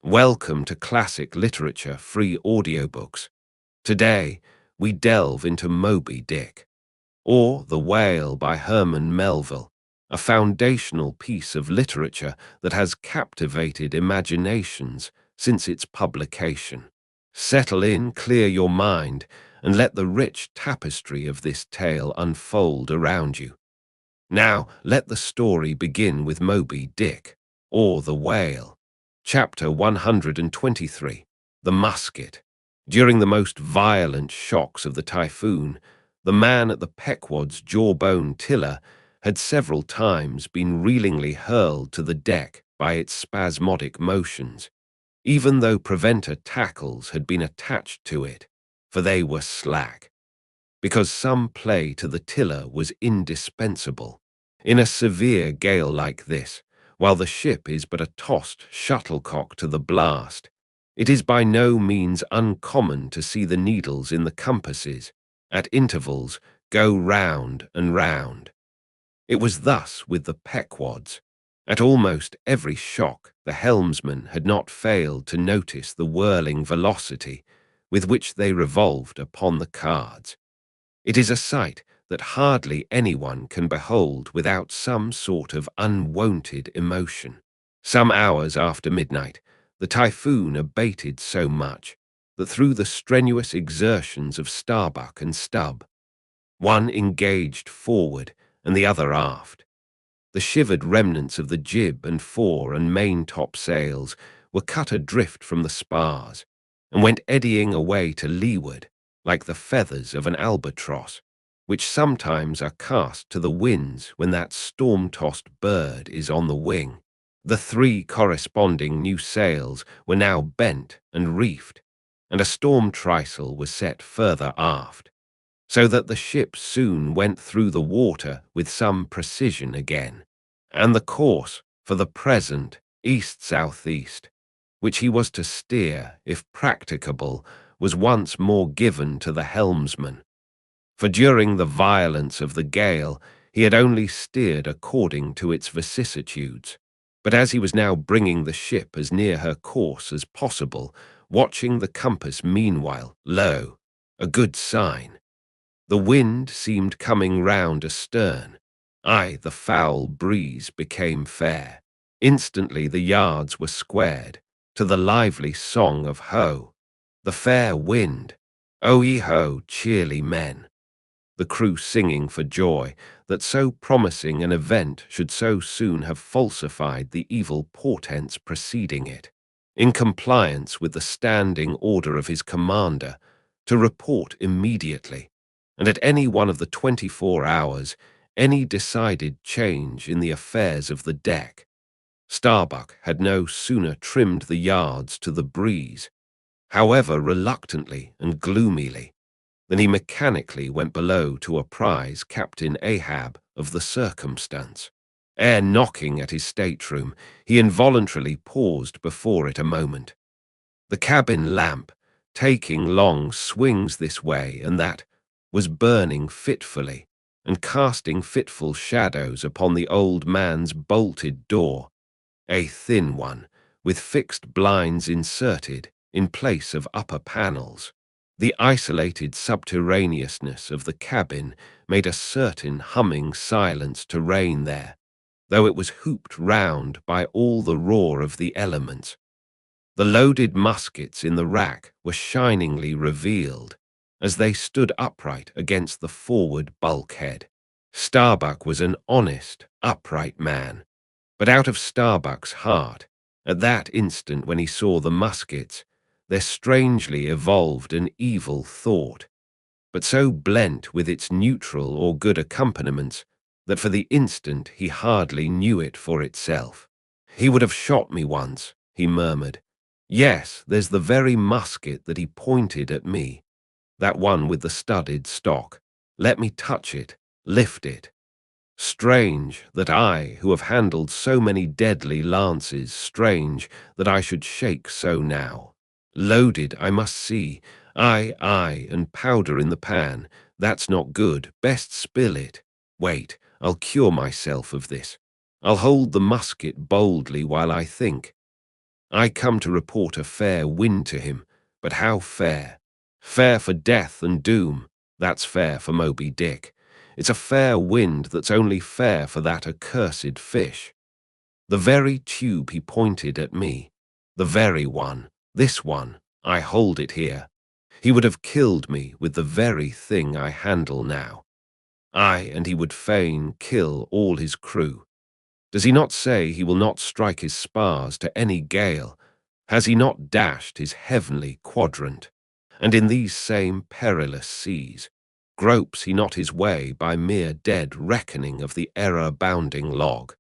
Welcome to Classic Literature Free Audiobooks. Today, we delve into Moby Dick, or The Whale by Herman Melville, a foundational piece of literature that has captivated imaginations since its publication. Settle in, clear your mind, and let the rich tapestry of this tale unfold around you. Now, let the story begin with Moby Dick, or The Whale. Chapter 123, The Musket. During the most violent shocks of the typhoon, the man at the Pequod's jawbone tiller had several times been reelingly hurled to the deck by its spasmodic motions, even though preventer tackles had been attached to it, for they were slack, because some play to the tiller was indispensable. In a severe gale like this, while the ship is but a tossed shuttlecock to the blast, it is by no means uncommon to see the needles in the compasses, at intervals, go round and round. It was thus with the Pequods. At almost every shock, the helmsman had not failed to notice the whirling velocity with which they revolved upon the cards. It is a sight that hardly anyone can behold without some sort of unwonted emotion. Some hours after midnight, the typhoon abated so much that through the strenuous exertions of Starbuck and Stubb, one engaged forward and the other aft, the shivered remnants of the jib and fore and main topsails were cut adrift from the spars and went eddying away to leeward like the feathers of an albatross, which sometimes are cast to the winds when that storm-tossed bird is on the wing. The three corresponding new sails were now bent and reefed, and a storm trysail was set further aft, so that the ship soon went through the water with some precision again, and the course, for the present, east-southeast, which he was to steer, if practicable, was once more given to the helmsman. For during the violence of the gale, he had only steered according to its vicissitudes. But as he was now bringing the ship as near her course as possible, watching the compass meanwhile, lo, a good sign. The wind seemed coming round astern. Aye, the foul breeze became fair. Instantly the yards were squared, to the lively song of ho, the fair wind, O-ye-ho, cheerly men, the crew singing for joy that so promising an event should so soon have falsified the evil portents preceding it, in compliance with the standing order of his commander to report immediately, and at any one of the 24 hours, any decided change in the affairs of the deck. Starbuck had no sooner trimmed the yards to the breeze, however reluctantly and gloomily, than he mechanically went below to apprise Captain Ahab of the circumstance. Ere knocking at his stateroom, he involuntarily paused before it a moment. The cabin lamp, taking long swings this way and that, was burning fitfully and casting fitful shadows upon the old man's bolted door, a thin one, with fixed blinds inserted in place of upper panels. The isolated subterraneousness of the cabin made a certain humming silence to reign there, though it was hooped round by all the roar of the elements. The loaded muskets in the rack were shiningly revealed, as they stood upright against the forward bulkhead. Starbuck was an honest, upright man, but out of Starbuck's heart, at that instant when he saw the muskets, there strangely evolved an evil thought, but so blent with its neutral or good accompaniments that for the instant he hardly knew it for itself. "He would have shot me once," he murmured. "Yes, there's the very musket that he pointed at me, that one with the studded stock. Let me touch it, lift it. Strange that I, who have handled so many deadly lances, strange that I should shake so now. Loaded, I must see. Aye, and powder in the pan. That's not good. Best spill it. Wait, I'll cure myself of this. I'll hold the musket boldly while I think. I come to report a fair wind to him, but how fair? Fair for death and doom, that's fair for Moby Dick. It's a fair wind that's only fair for that accursed fish. The very tube he pointed at me, the very one, this one, I hold it here. He would have killed me with the very thing I handle now. Aye, and he would fain kill all his crew. Does he not say he will not strike his spars to any gale? Has he not dashed his heavenly quadrant? And in these same perilous seas, gropes he not his way by mere dead reckoning of the error-bounding log?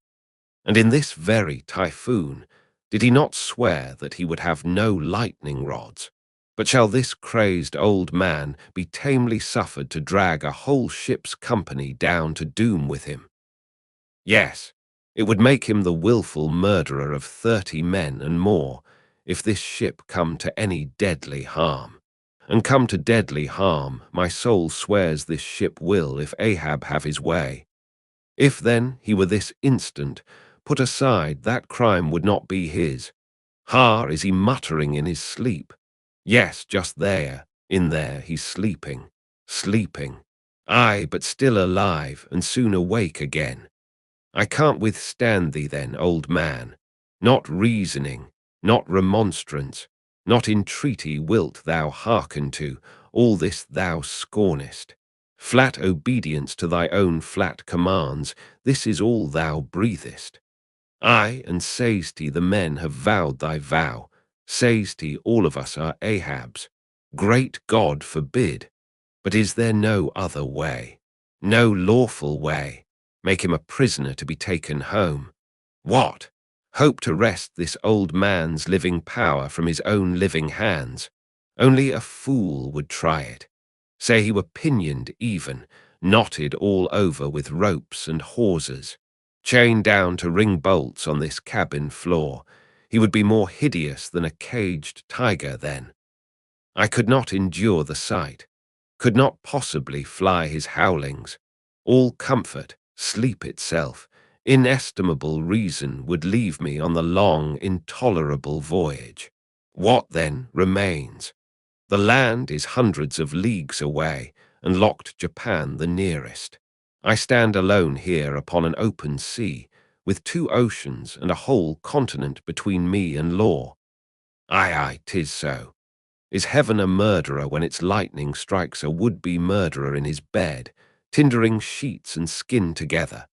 And in this very typhoon, did he not swear that he would have no lightning rods? But shall this crazed old man be tamely suffered to drag a whole ship's company down to doom with him? Yes, it would make him the wilful murderer of 30 men and more, if this ship come to any deadly harm. And come to deadly harm, my soul swears this ship will, if Ahab have his way. If then he were this instant put aside, that crime would not be his. Ha, is he muttering in his sleep? Yes, just there, in there, he's sleeping, sleeping. Aye, but still alive, and soon awake again. I can't withstand thee then, old man. Not reasoning, not remonstrance, not entreaty wilt thou hearken to, all this thou scornest. Flat obedience to thy own flat commands, this is all thou breathest. Aye, and say'st he the men have vowed thy vow, say'st he all of us are Ahabs. Great God forbid! But is there no other way? No lawful way? Make him a prisoner to be taken home? What? Hope to wrest this old man's living power from his own living hands? Only a fool would try it. Say he were pinioned even, knotted all over with ropes and hawsers, chained down to ring bolts on this cabin floor, he would be more hideous than a caged tiger then. I could not endure the sight, could not possibly fly his howlings. All comfort, sleep itself, inestimable reason would leave me on the long, intolerable voyage. What, then, remains? The land is hundreds of leagues away, and locked Japan the nearest. I stand alone here upon an open sea, with 2 oceans and a whole continent between me and law. Aye, aye, 'tis so. Is heaven a murderer when its lightning strikes a would-be murderer in his bed, tindering sheets and skin together?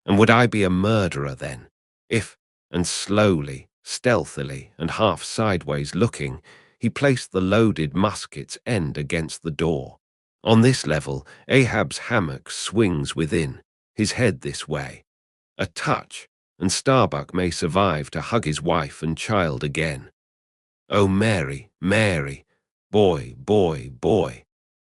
And would I be a murderer then, if, and slowly, stealthily, and half sideways looking, he placed the loaded musket's end against the door? On this level, Ahab's hammock swings within, his head this way. A touch, and Starbuck may survive to hug his wife and child again. Oh, Mary, Mary, boy, boy, boy.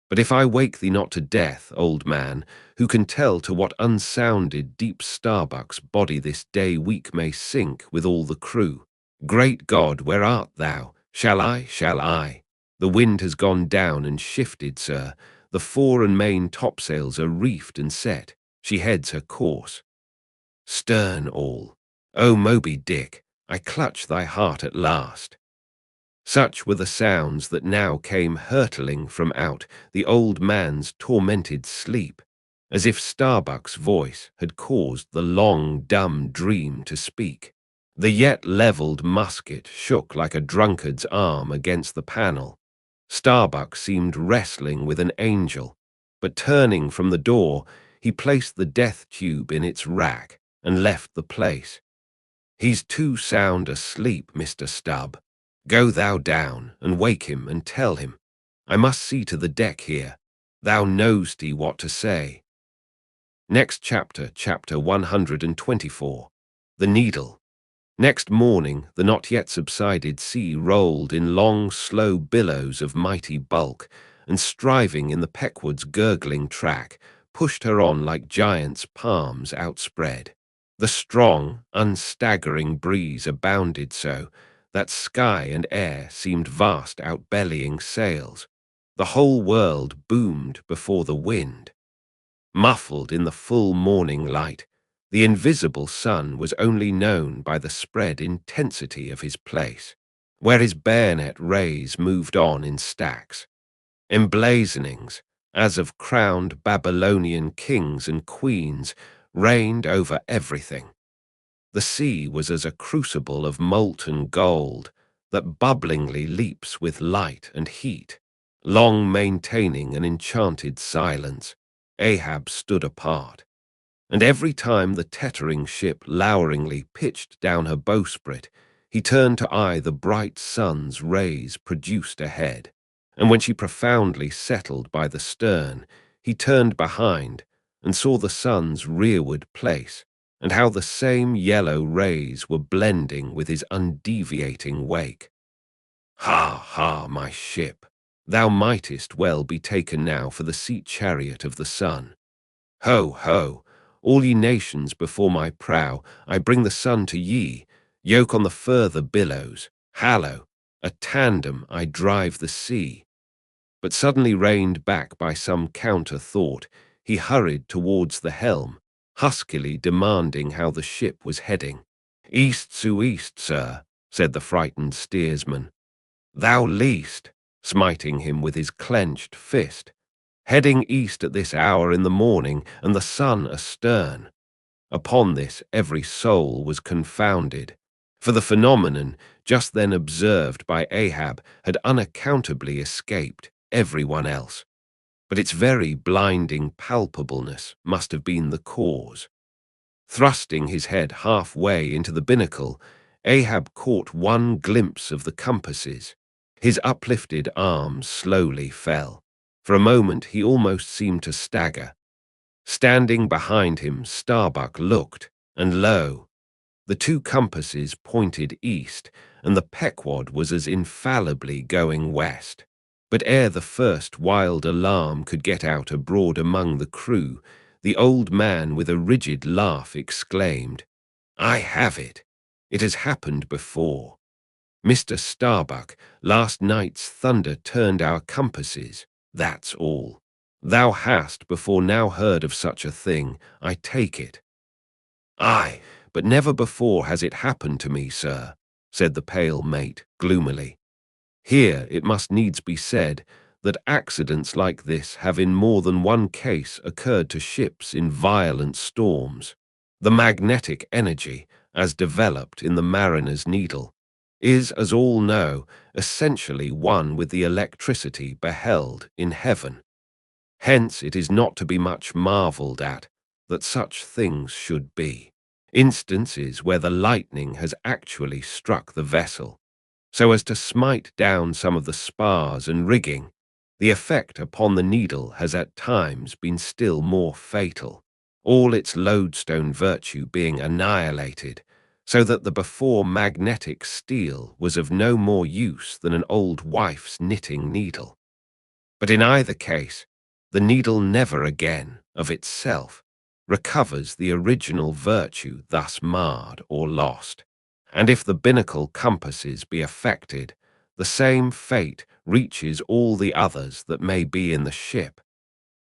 But if I wake thee not to death, old man, who can tell to what unsounded deep Starbuck's body this day week may sink with all the crew? Great God, where art thou? Shall I? Shall I? The wind has gone down and shifted, sir. The fore and main topsails are reefed and set. She heads her course. Stern all. O Moby Dick, I clutch thy heart at last. Such were the sounds that now came hurtling from out the old man's tormented sleep, as if Starbuck's voice had caused the long, dumb dream to speak. The yet levelled musket shook like a drunkard's arm against the panel. Starbuck seemed wrestling with an angel, but turning from the door, he placed the death tube in its rack and left the place. He's too sound asleep, Mr. Stubb. Go thou down and wake him and tell him. I must see to the deck here. Thou know'st what to say. Next chapter, chapter 124. The Needle. Next morning, the not yet subsided sea rolled in long, slow billows of mighty bulk, and striving in the Pequod's gurgling track, pushed her on like giants' palms outspread. The strong, unstaggering breeze abounded so, that sky and air seemed vast outbellying sails. The whole world boomed before the wind. Muffled in the full morning light, The invisible sun was only known by the spread intensity of his place, where his bayonet rays moved on in stacks, emblazonings, as of crowned Babylonian kings and queens, reigned over everything. The sea was as a crucible of molten gold that bubblingly leaps with light and heat. Long maintaining an enchanted silence, Ahab stood apart, and every time the tettering ship loweringly pitched down her bowsprit, he turned to eye the bright sun's rays produced ahead, and when she profoundly settled by the stern, he turned behind and saw the sun's rearward place, and how the same yellow rays were blending with his undeviating wake. Ha, ha, my ship! Thou mightest well be taken now for the sea chariot of the sun. Ho, ho! All ye nations before my prow, I bring the sun to ye. Yoke on the further billows, hallo! A tandem I drive the sea. But suddenly reined back by some counter thought, he hurried towards the helm, huskily demanding how the ship was heading. East to east, sir, said the frightened steersman. Thou least, smiting him with his clenched fist. Heading east at this hour in the morning, and the sun astern. Upon this every soul was confounded, for the phenomenon just then observed by Ahab had unaccountably escaped everyone else. But its very blinding palpableness must have been the cause. Thrusting his head halfway into the binnacle, Ahab caught one glimpse of the compasses. His uplifted arms slowly fell. For a moment he almost seemed to stagger. Standing behind him, Starbuck looked, and lo! The two compasses pointed east, and the Pequod was as infallibly going west. But ere the first wild alarm could get out abroad among the crew, the old man with a rigid laugh exclaimed, I have it! It has happened before. Mr. Starbuck, last night's thunder turned our compasses, that's all. Thou hast before now heard of such a thing, I take it. Aye, but never before has it happened to me, sir, said the pale mate gloomily. Here it must needs be said that accidents like this have in more than one case occurred to ships in violent storms. The magnetic energy, as developed in the mariner's needle, is, as all know, essentially one with the electricity beheld in heaven. Hence it is not to be much marvelled at that such things should be. Instances where the lightning has actually struck the vessel, so as to smite down some of the spars and rigging, the effect upon the needle has at times been still more fatal, all its lodestone virtue being annihilated, so that the before magnetic steel was of no more use than an old wife's knitting needle. But in either case, the needle never again, of itself, recovers the original virtue thus marred or lost. And if the binnacle compasses be affected, the same fate reaches all the others that may be in the ship,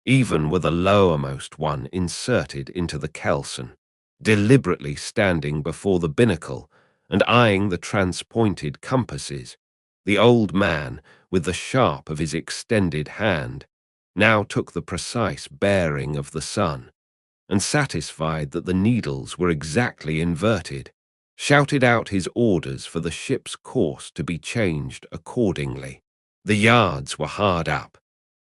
even were the lowermost one inserted into the kelson, deliberately standing before the binnacle and eyeing the transpointed compasses. The old man, with the sharp of his extended hand, now took the precise bearing of the sun, and satisfied that the needles were exactly inverted, shouted out his orders for the ship's course to be changed accordingly. The yards were hard up,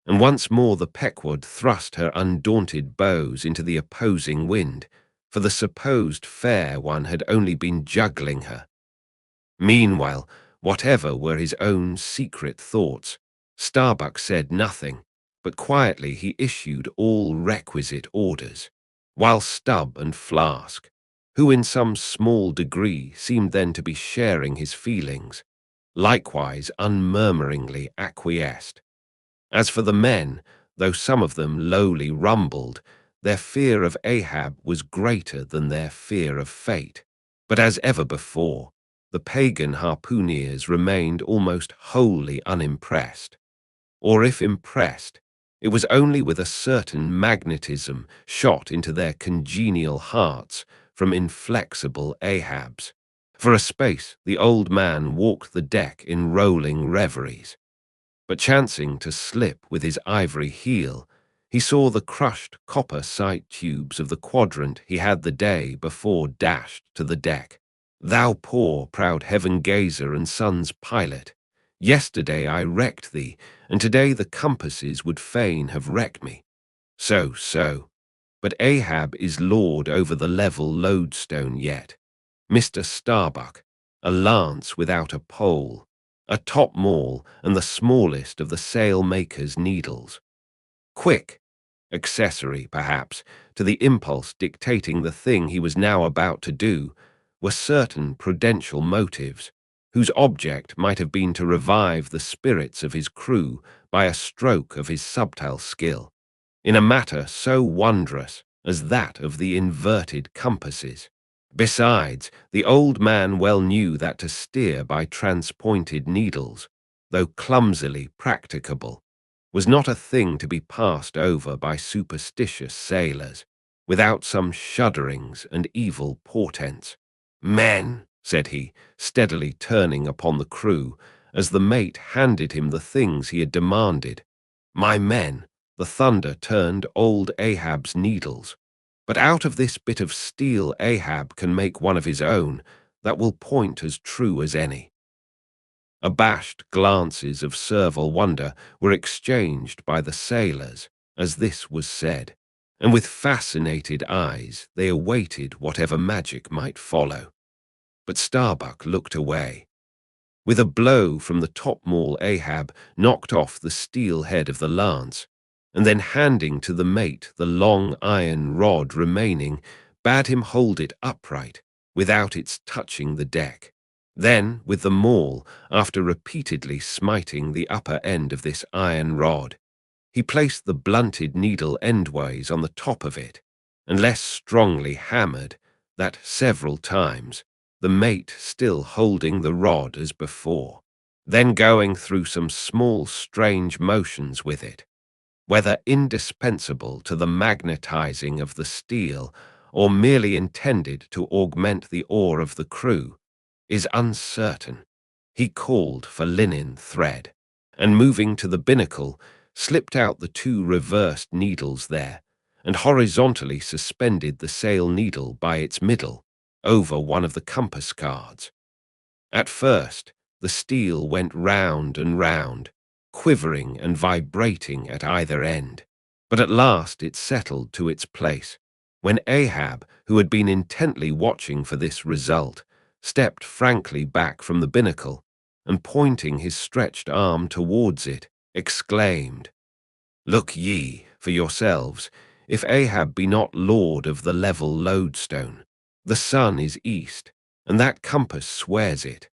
and once more the Pequod thrust her undaunted bows into the opposing wind, for the supposed fair one had only been juggling her. Meanwhile, whatever were his own secret thoughts, Starbuck said nothing, but quietly he issued all requisite orders, while Stubb and Flask, who in some small degree seemed then to be sharing his feelings, likewise unmurmuringly acquiesced. As for the men, though some of them lowly rumbled, their fear of Ahab was greater than their fear of fate. But as ever before, the pagan harpooneers remained almost wholly unimpressed, or if impressed, It was only with a certain magnetism shot into their congenial hearts from inflexible Ahabs. For a space, the old man walked the deck in rolling reveries. But chancing to slip with his ivory heel, he saw the crushed copper sight tubes of the quadrant he had the day before dashed to the deck. Thou poor, proud heaven-gazer and sun's pilot, yesterday I wrecked thee, and today the compasses would fain have wrecked me. So. But Ahab is lord over the level lodestone yet. Mr. Starbuck, a lance without a pole, a top maul and the smallest of the sailmaker's needles. Quick, accessory, perhaps, to the impulse dictating the thing he was now about to do, were certain prudential motives, whose object might have been to revive the spirits of his crew by a stroke of his subtle skill, in a matter so wondrous as that of the inverted compasses. Besides, the old man well knew that to steer by transpointed needles, though clumsily practicable, was not a thing to be passed over by superstitious sailors, without some shudderings and evil portents. "Men," said he, steadily turning upon the crew, as the mate handed him the things he had demanded. "My men," the thunder turned old Ahab's needles. "But out of this bit of steel Ahab can make one of his own that will point as true as any." Abashed glances of servile wonder were exchanged by the sailors as this was said, and with fascinated eyes they awaited whatever magic might follow. But Starbuck looked away. With a blow from the topmaul, Ahab knocked off the steel head of the lance, and then handing to the mate the long iron rod remaining, bade him hold it upright, without its touching the deck. Then, with the maul, after repeatedly smiting the upper end of this iron rod, he placed the blunted needle endways on the top of it, and less strongly hammered, that several times, the mate still holding the rod as before, then going through some small strange motions with it, whether indispensable to the magnetizing of the steel or merely intended to augment the oar of the crew, is uncertain. He called for linen thread, and moving to the binnacle, slipped out the two reversed needles there, and horizontally suspended the sail needle by its middle, over one of the compass cards. At first, the steel went round and round, quivering and vibrating at either end, but at last it settled to its place, when Ahab, who had been intently watching for this result, stepped frankly back from the binnacle, and pointing his stretched arm towards it, exclaimed, "Look ye, for yourselves, if Ahab be not lord of the level lodestone. The sun is east, and that compass swears it."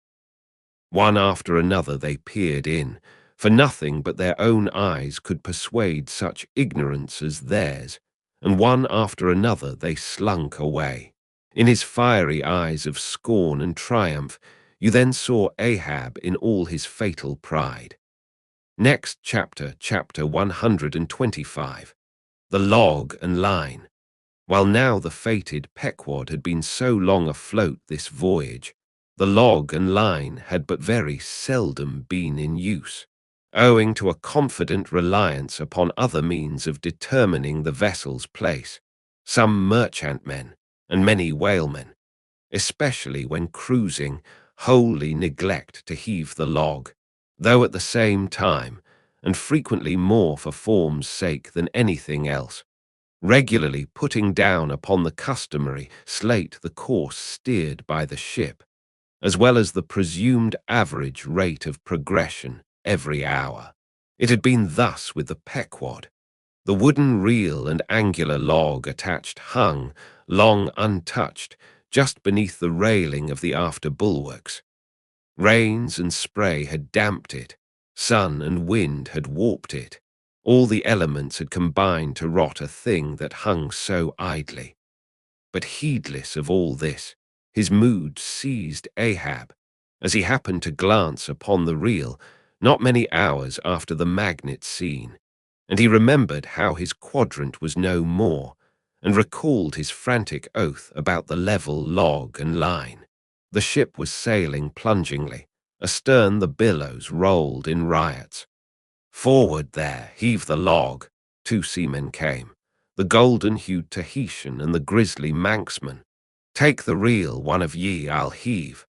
One after another they peered in, for nothing but their own eyes could persuade such ignorance as theirs, and one after another they slunk away. In his fiery eyes of scorn and triumph, you then saw Ahab in all his fatal pride. Next chapter, chapter 125, The Log and Line. While now the fated Pequod had been so long afloat this voyage, the log and line had but very seldom been in use, owing to a confident reliance upon other means of determining the vessel's place. Some merchantmen and many whalemen, especially when cruising, wholly neglect to heave the log, though at the same time, and frequently more for form's sake than anything else, regularly putting down upon the customary slate the course steered by the ship, as well as the presumed average rate of progression every hour. It had been thus with the Pequod. The wooden reel and angular log attached hung, long untouched, just beneath the railing of the after bulwarks. Rains and spray had damped it, sun and wind had warped it. All the elements had combined to rot a thing that hung so idly. But heedless of all this, his mood seized Ahab, as he happened to glance upon the reel not many hours after the magnet scene, and he remembered how his quadrant was no more, and recalled his frantic oath about the level log and line. The ship was sailing plungingly. Astern the billows rolled in riots. "Forward there, heave the log." 2 seamen came, the golden-hued Tahitian and the grisly Manxman. "Take the reel, one of ye, I'll heave."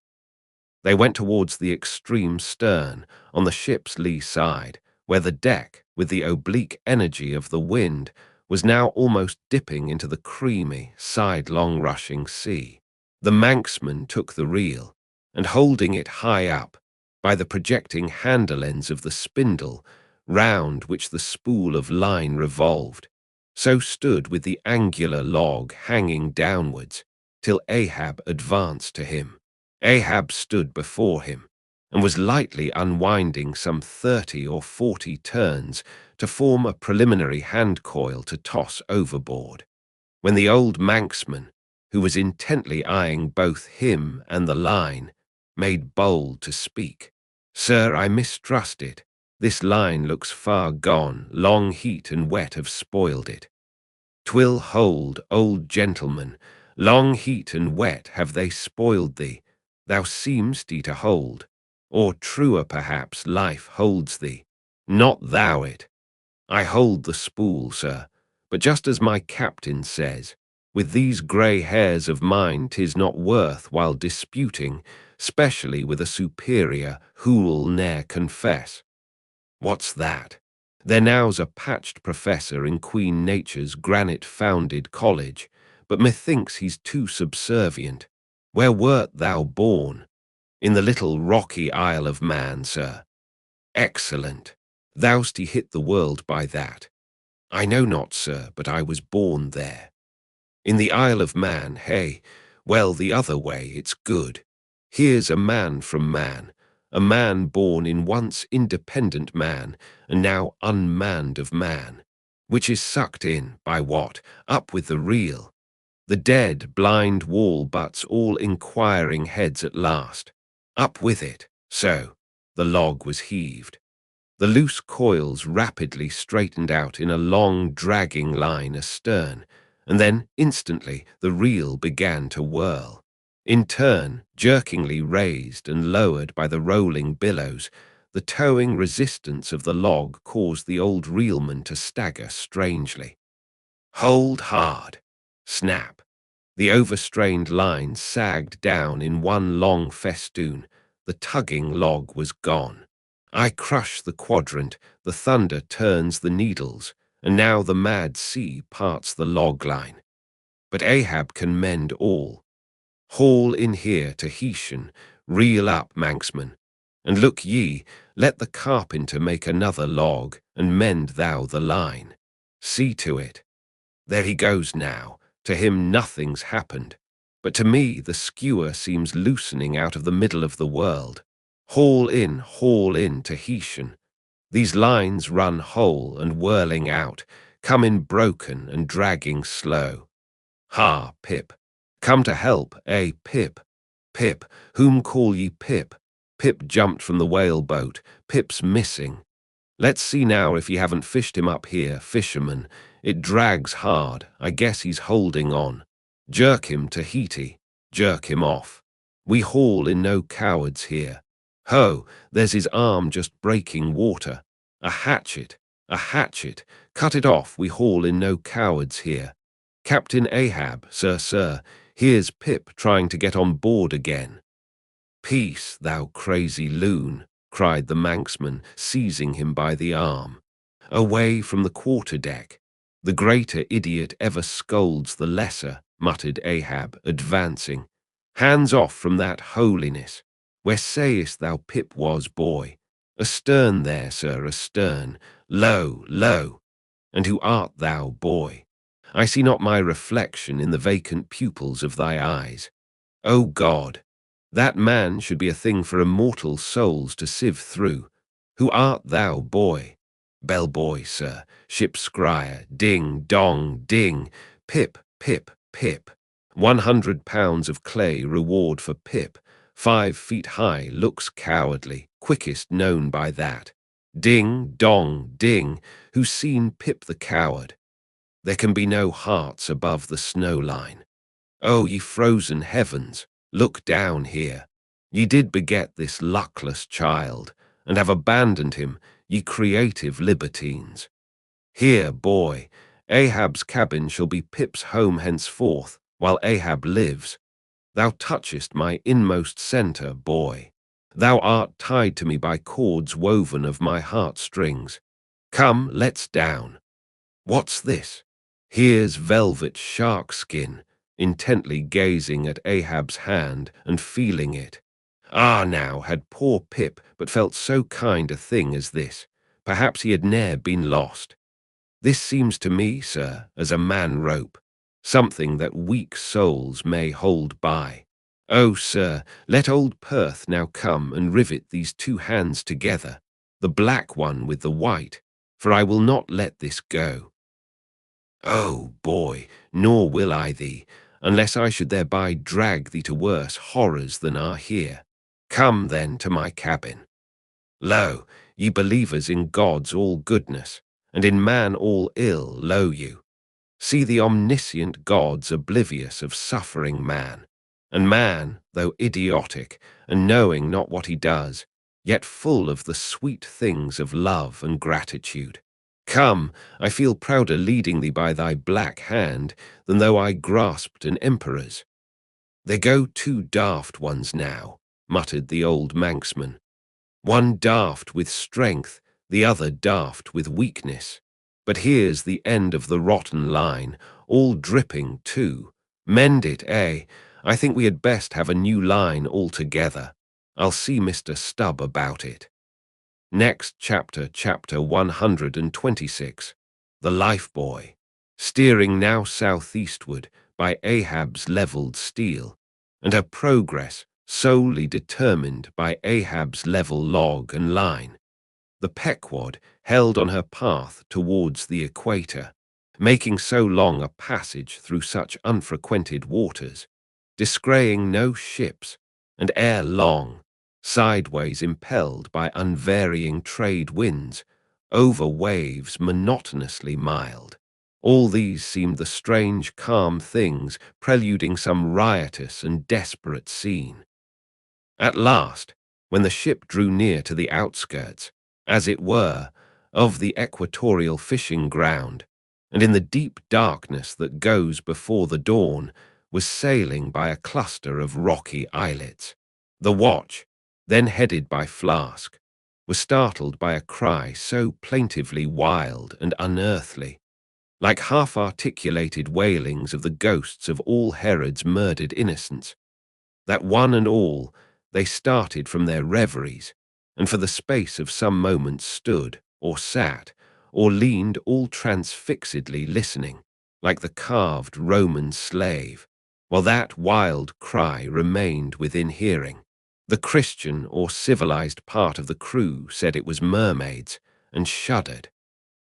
They went towards the extreme stern, on the ship's lee side, where the deck, with the oblique energy of the wind, was now almost dipping into the creamy, sidelong rushing sea. The Manxman took the reel, and holding it high up, by the projecting handle ends of the spindle, round which the spool of line revolved, so stood with the angular log hanging downwards, till Ahab advanced to him. Ahab stood before him, and was lightly unwinding some 30 or 40 turns to form a preliminary hand coil to toss overboard, when the old Manxman, who was intently eyeing both him and the line, made bold to speak. "Sir, I mistrust it. This line looks far gone. Long heat and wet have spoiled it." "'Twill hold, old gentleman. Long heat and wet have they spoiled thee. Thou seem'st to hold. Or truer perhaps, life holds thee. Not thou it. I hold the spool, sir, but just as my captain says, with these grey hairs of mine 'tis not worth while disputing, specially with a superior who'll ne'er confess. What's that? There now's a patched professor in Queen Nature's granite-founded college, but methinks he's too subservient. Where wert thou born? In the little rocky Isle of Man, sir. Excellent. Thou'st hit the world by that. I know not, sir, but I was born there. In the Isle of Man, hey? Well, the other way, it's good. Here's a man from man, a man born in once independent man, and now unmanned of man, which is sucked in, by what? Up with the reel. The dead, blind wall butts all inquiring heads at last. Up with it. So, the log was heaved. The loose coils rapidly straightened out in a long, dragging line astern, and then, instantly, the reel began to whirl. In turn, jerkingly raised and lowered by the rolling billows, the towing resistance of the log caused the old reelman to stagger strangely. "Hold hard." Snap. The overstrained line sagged down in one long festoon. The tugging log was gone. I crush the quadrant, the thunder turns the needles, and now the mad sea parts the log line. But Ahab can mend all. Haul in here, Tahitian, reel up, Manxman, and look ye, let the carpenter make another log, and mend thou the line. See to it. There he goes now. To him nothing's happened, but to me the skewer seems loosening out of the middle of the world. Haul in, Tahitian. These lines run whole and whirling out, come in broken and dragging slow. Ha, Pip. Come to help, eh, Pip? Pip, whom call ye Pip? Pip jumped from the whale-boat. Pip's missing. Let's see now if ye haven't fished him up here, fisherman. It drags hard. I guess he's holding on. Jerk him, Tahiti. Jerk him off. We haul in no cowards here. Ho, there's his arm just breaking water. A hatchet, a hatchet. Cut it off, we haul in no cowards here. Captain Ahab, sir, here's Pip trying to get on board again. Peace, thou crazy loon, cried the Manxman, seizing him by the arm. Away from the quarter-deck. The greater idiot ever scolds the lesser, muttered Ahab, advancing. Hands off from that holiness. Where sayest thou Pip was, boy? Astern there, sir, astern. Low, low. And who art thou, boy? I see not my reflection in the vacant pupils of thy eyes. O God! That man should be a thing for immortal souls to sieve through. Who art thou, boy? Bellboy, sir, ship's scryer, ding, dong, ding, Pip, Pip, Pip. 100 pounds of clay reward for Pip, 5 feet high, looks cowardly, quickest known by that. Ding, dong, ding, who's seen Pip the coward? There can be no hearts above the snow line. Oh, ye frozen heavens, look down here. Ye did beget this luckless child, and have abandoned him, ye creative libertines. Here, boy, Ahab's cabin shall be Pip's home henceforth, while Ahab lives. Thou touchest my inmost centre, boy. Thou art tied to me by cords woven of my heartstrings. Come, let's down. What's this? Here's velvet shark skin, intently gazing at Ahab's hand and feeling it. Ah, now, had poor Pip but felt so kind a thing as this, perhaps he had ne'er been lost. This seems to me, sir, as a man-rope, something that weak souls may hold by. Oh, sir, let old Perth now come and rivet these two hands together, the black one with the white, for I will not let this go. Oh, boy, nor will I thee, unless I should thereby drag thee to worse horrors than are here. Come, then, to my cabin. Lo, ye believers in God's all goodness, and in man all ill, lo you. See the omniscient gods oblivious of suffering man, and man, though idiotic, and knowing not what he does, yet full of the sweet things of love and gratitude. Come, I feel prouder leading thee by thy black hand than though I grasped an emperor's. There go two daft ones now, muttered the old manxman. One daft with strength, the other daft with weakness. But here's the end of the rotten line, all dripping too. Mend it, eh? I think we had best have a new line altogether. I'll see Mr. Stubb about it. Next chapter, chapter 126, The Lifebuoy, steering now southeastward by Ahab's levelled steel, and her progress solely determined by Ahab's level log and line. The Pequod held on her path towards the equator, making so long a passage through such unfrequented waters, descrying no ships, and ere long, sideways impelled by unvarying trade winds, over waves monotonously mild. All these seemed the strange, calm things preluding some riotous and desperate scene. At last, when the ship drew near to the outskirts, as it were, of the equatorial fishing ground, and in the deep darkness that goes before the dawn, was sailing by a cluster of rocky islets. The watch, then headed by Flask, was startled by a cry so plaintively wild and unearthly, like half-articulated wailings of the ghosts of all Herod's murdered innocents, that one and all they started from their reveries, and for the space of some moments stood, or sat, or leaned all transfixedly listening, like the carved Roman slave, while that wild cry remained within hearing. The Christian or civilized part of the crew said it was mermaids, and shuddered,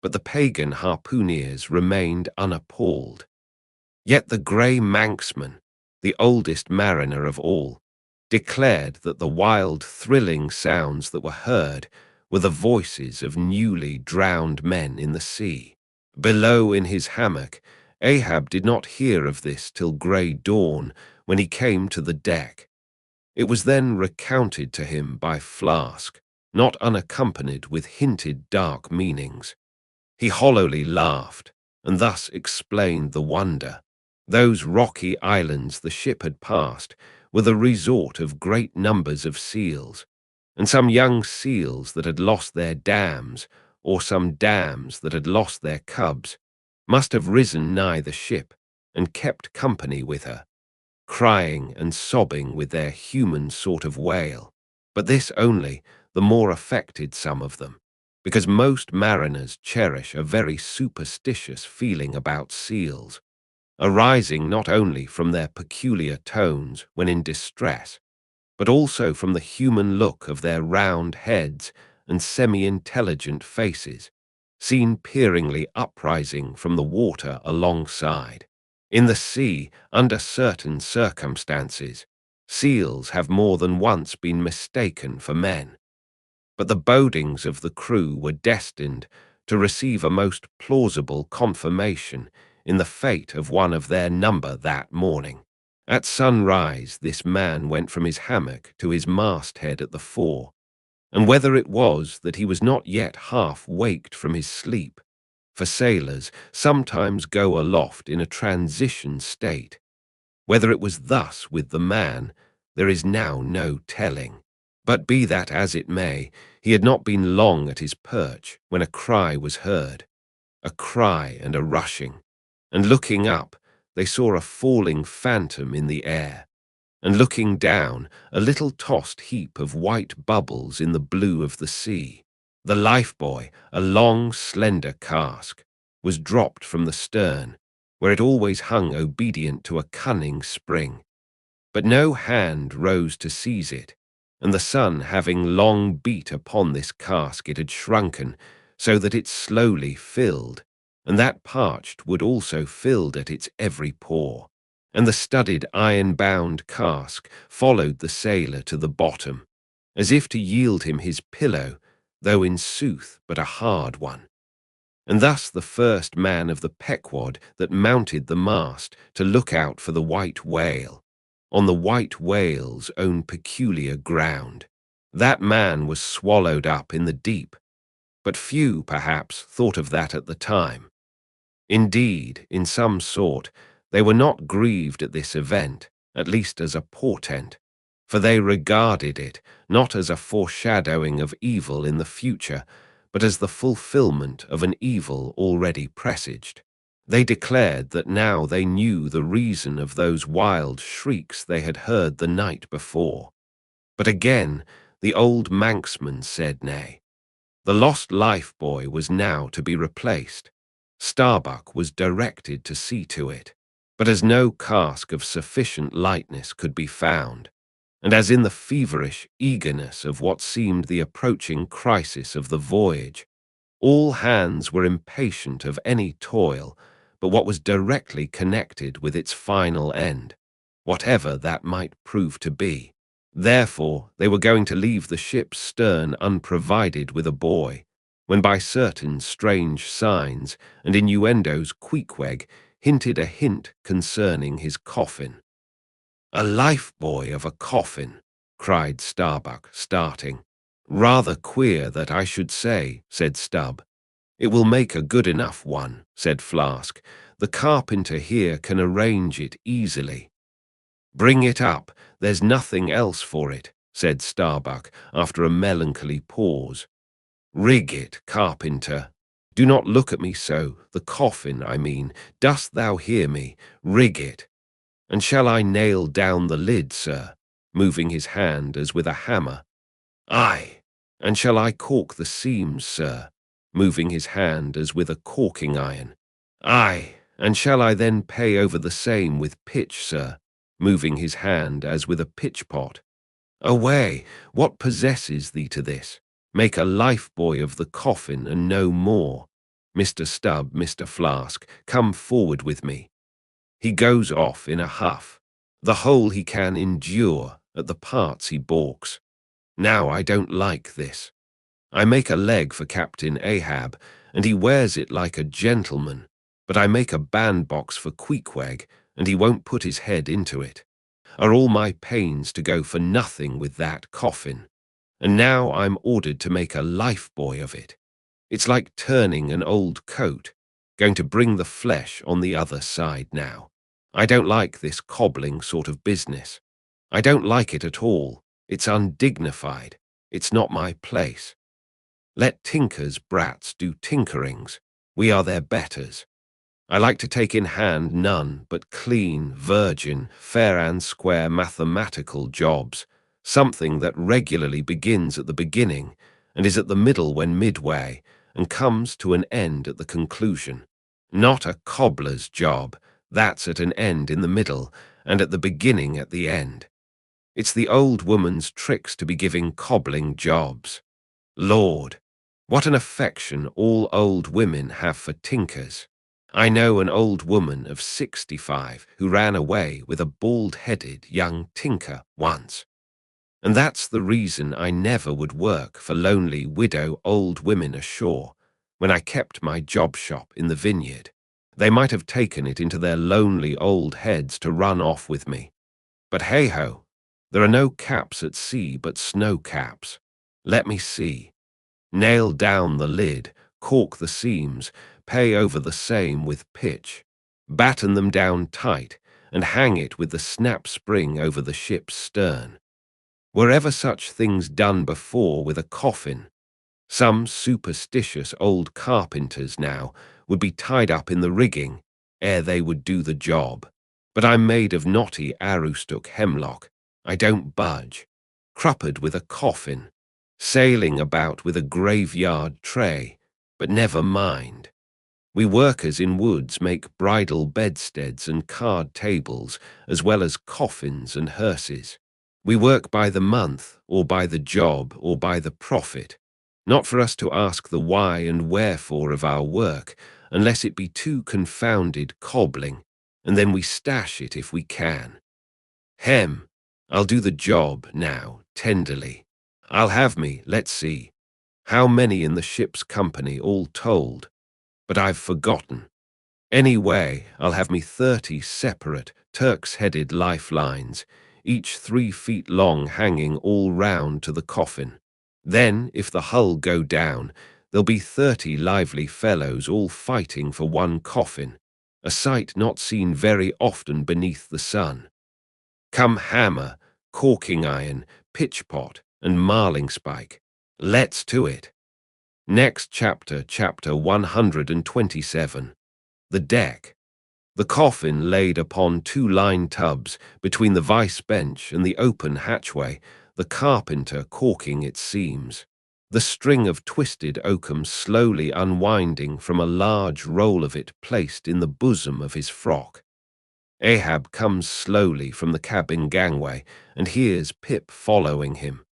but the pagan harpooneers remained unappalled. Yet the grey manxman, the oldest mariner of all, declared that the wild, thrilling sounds that were heard were the voices of newly drowned men in the sea. Below in his hammock, Ahab did not hear of this till grey dawn, when he came to the deck. It was then recounted to him by Flask, not unaccompanied with hinted dark meanings. He hollowly laughed, and thus explained the wonder. Those rocky islands the ship had passed were the resort of great numbers of seals, and some young seals that had lost their dams, or some dams that had lost their cubs, must have risen nigh the ship and kept company with her, crying and sobbing with their human sort of wail. But this only the more affected some of them, because most mariners cherish a very superstitious feeling about seals, arising not only from their peculiar tones when in distress, but also from the human look of their round heads and semi-intelligent faces, seen peeringly uprising from the water alongside. In the sea, under certain circumstances, seals have more than once been mistaken for men. but the bodings of the crew were destined to receive a most plausible confirmation in the fate of one of their number that morning. At sunrise, this man went from his hammock to his masthead at the fore, and whether it was that he was not yet half waked from his sleep, for sailors sometimes go aloft in a transition state, whether it was thus with the man, there is now no telling. But be that as it may, he had not been long at his perch when a cry was heard, a cry and a rushing, and looking up, they saw a falling phantom in the air, and looking down, a little tossed heap of white bubbles in the blue of the sea. The lifebuoy, a long, slender cask, was dropped from the stern, where it always hung obedient to a cunning spring. But no hand rose to seize it, and the sun having long beat upon this cask, it had shrunken, so that it slowly filled, and that parched wood also filled at its every pore, and the studded iron-bound cask followed the sailor to the bottom, as if to yield him his pillow, though in sooth but a hard one. And thus the first man of the Pequod that mounted the mast to look out for the white whale, on the white whale's own peculiar ground, that man was swallowed up in the deep, but few, perhaps, thought of that at the time. Indeed, in some sort, they were not grieved at this event, at least as a portent, for they regarded it not as a foreshadowing of evil in the future, but as the fulfillment of an evil already presaged. They declared that now they knew the reason of those wild shrieks they had heard the night before. But again the old manxman said nay. The lost lifebuoy was now to be replaced. Starbuck was directed to see to it, but as no cask of sufficient lightness could be found, and as in the feverish eagerness of what seemed the approaching crisis of the voyage, all hands were impatient of any toil but what was directly connected with its final end, whatever that might prove to be. Therefore, they were going to leave the ship's stern unprovided with a buoy, when by certain strange signs and innuendos Queequeg hinted a hint concerning his coffin. "A lifebuoy of a coffin," cried Starbuck, starting. "Rather queer that I should say," said Stubb. "It will make a good enough one," said Flask. "The carpenter here can arrange it easily." "Bring it up, there's nothing else for it," said Starbuck, after a melancholy pause. "Rig it, carpenter. Do not look at me so, the coffin, I mean. Dost thou hear me? Rig it. And shall I nail down the lid, sir?" moving his hand as with a hammer. "Aye. And shall I cork the seams, sir?" moving his hand as with a corking iron. "Aye. And shall I then pay over the same with pitch, sir?" moving his hand as with a pitch-pot. "Away, what possesses thee to this? Make a lifebuoy of the coffin and no more. Mr. Stubb, Mr. Flask, come forward with me." He goes off in a huff. The whole he can endure, at the parts he balks. Now I don't like this. I make a leg for Captain Ahab, and he wears it like a gentleman, but I make a bandbox for Queequeg, and he won't put his head into it. Are all my pains to go for nothing with that coffin? And now I'm ordered to make a lifebuoy of it. It's like turning an old coat, going to bring the flesh on the other side now. I don't like this cobbling sort of business. I don't like it at all. It's undignified. It's not my place. Let tinkers' brats do tinkerings. We are their betters. I like to take in hand none but clean, virgin, fair and square mathematical jobs, something that regularly begins at the beginning and is at the middle when midway and comes to an end at the conclusion. Not a cobbler's job, that's at an end in the middle and at the beginning at the end. It's the old woman's tricks to be giving cobbling jobs. Lord, what an affection all old women have for tinkers. I know an old woman of 65 who ran away with a bald-headed young tinker once. And that's the reason I never would work for lonely widow old women ashore when I kept my job shop in the vineyard. They might have taken it into their lonely old heads to run off with me. But hey-ho, there are no caps at sea but snow caps. Let me see. Nail down the lid, cork the seams, pay over the same with pitch, batten them down tight, and hang it with the snap spring over the ship's stern. Were ever such things done before with a coffin? Some superstitious old carpenters now would be tied up in the rigging ere they would do the job. But I'm made of knotty aroostook hemlock. I don't budge. Cruppered with a coffin, sailing about with a graveyard tray, but never mind. We workers in woods make bridal bedsteads and card tables, as well as coffins and hearses. We work by the month, or by the job, or by the profit. Not for us to ask the why and wherefore of our work, unless it be too confounded cobbling, and then we stash it if we can. Hem, I'll do the job now, tenderly. I'll have me, let's see. How many in the ship's company, all told? But I've forgotten. Anyway, I'll have me 30 separate, Turk's-headed lifelines, each 3 feet long, hanging all round to the coffin. Then, if the hull go down, there'll be 30 lively fellows all fighting for one coffin, a sight not seen very often beneath the sun. Come hammer, caulking iron, pitchpot, and marling-spike. Let's to it. Next chapter, chapter 127. The deck. The coffin laid upon 2 line tubs between the vice bench and the open hatchway, the carpenter caulking its seams. The string of twisted oakum slowly unwinding from a large roll of it placed in the bosom of his frock. Ahab comes slowly from the cabin gangway and hears Pip following him.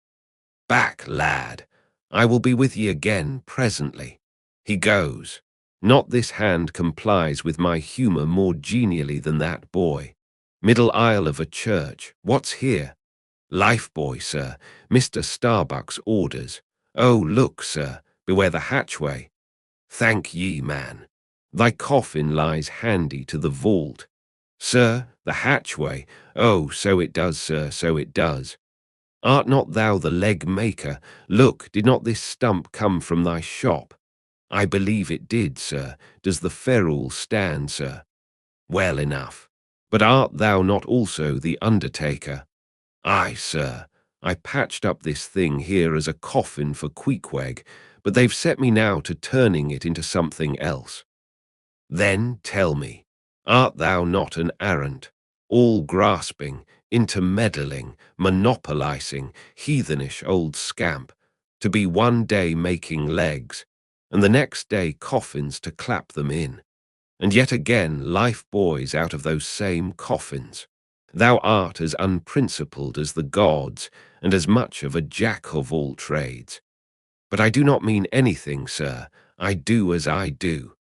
Back, lad. I will be with ye again presently. He goes. Not this hand complies with my humour more genially than that boy. Middle aisle of a church. What's here? Lifebuoy, sir. Mr. Starbuck's orders. Oh, look, sir. Beware the hatchway. Thank ye, man. Thy coffin lies handy to the vault. Sir, the hatchway. Oh, so it does, sir, so it does. Art not thou the leg-maker? Look, did not this stump come from thy shop? I believe it did, sir. Does the ferrule stand, sir? Well enough. But art thou not also the undertaker? Aye, sir. I patched up this thing here as a coffin for Queequeg, but they've set me now to turning it into something else. Then tell me, art thou not an arrant, all-grasping, intermeddling, monopolizing, heathenish old scamp, to be one day making legs, and the next day coffins to clap them in, and yet again life boys out of those same coffins? Thou art as unprincipled as the gods, and as much of a jack of all trades. But I do not mean anything, sir. I do as I do.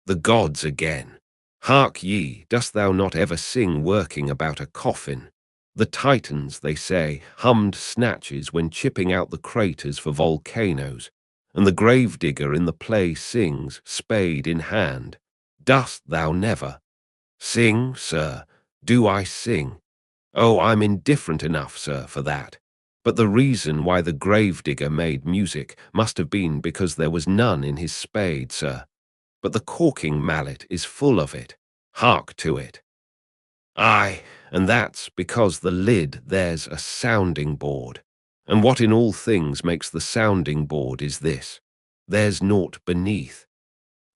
The gods again. Hark ye, dost thou not ever sing working about a coffin? The Titans, they say, hummed snatches when chipping out the craters for volcanoes, and the gravedigger in the play sings, spade in hand. Dost thou never? Sing, sir. Do I sing? Oh, I'm indifferent enough, sir, for that. But the reason why the gravedigger made music must have been because there was none in his spade, sir. But the caulking mallet is full of it. Hark to it. Aye, and that's because the lid there's a sounding board. And what in all things makes the sounding board is this: there's naught beneath.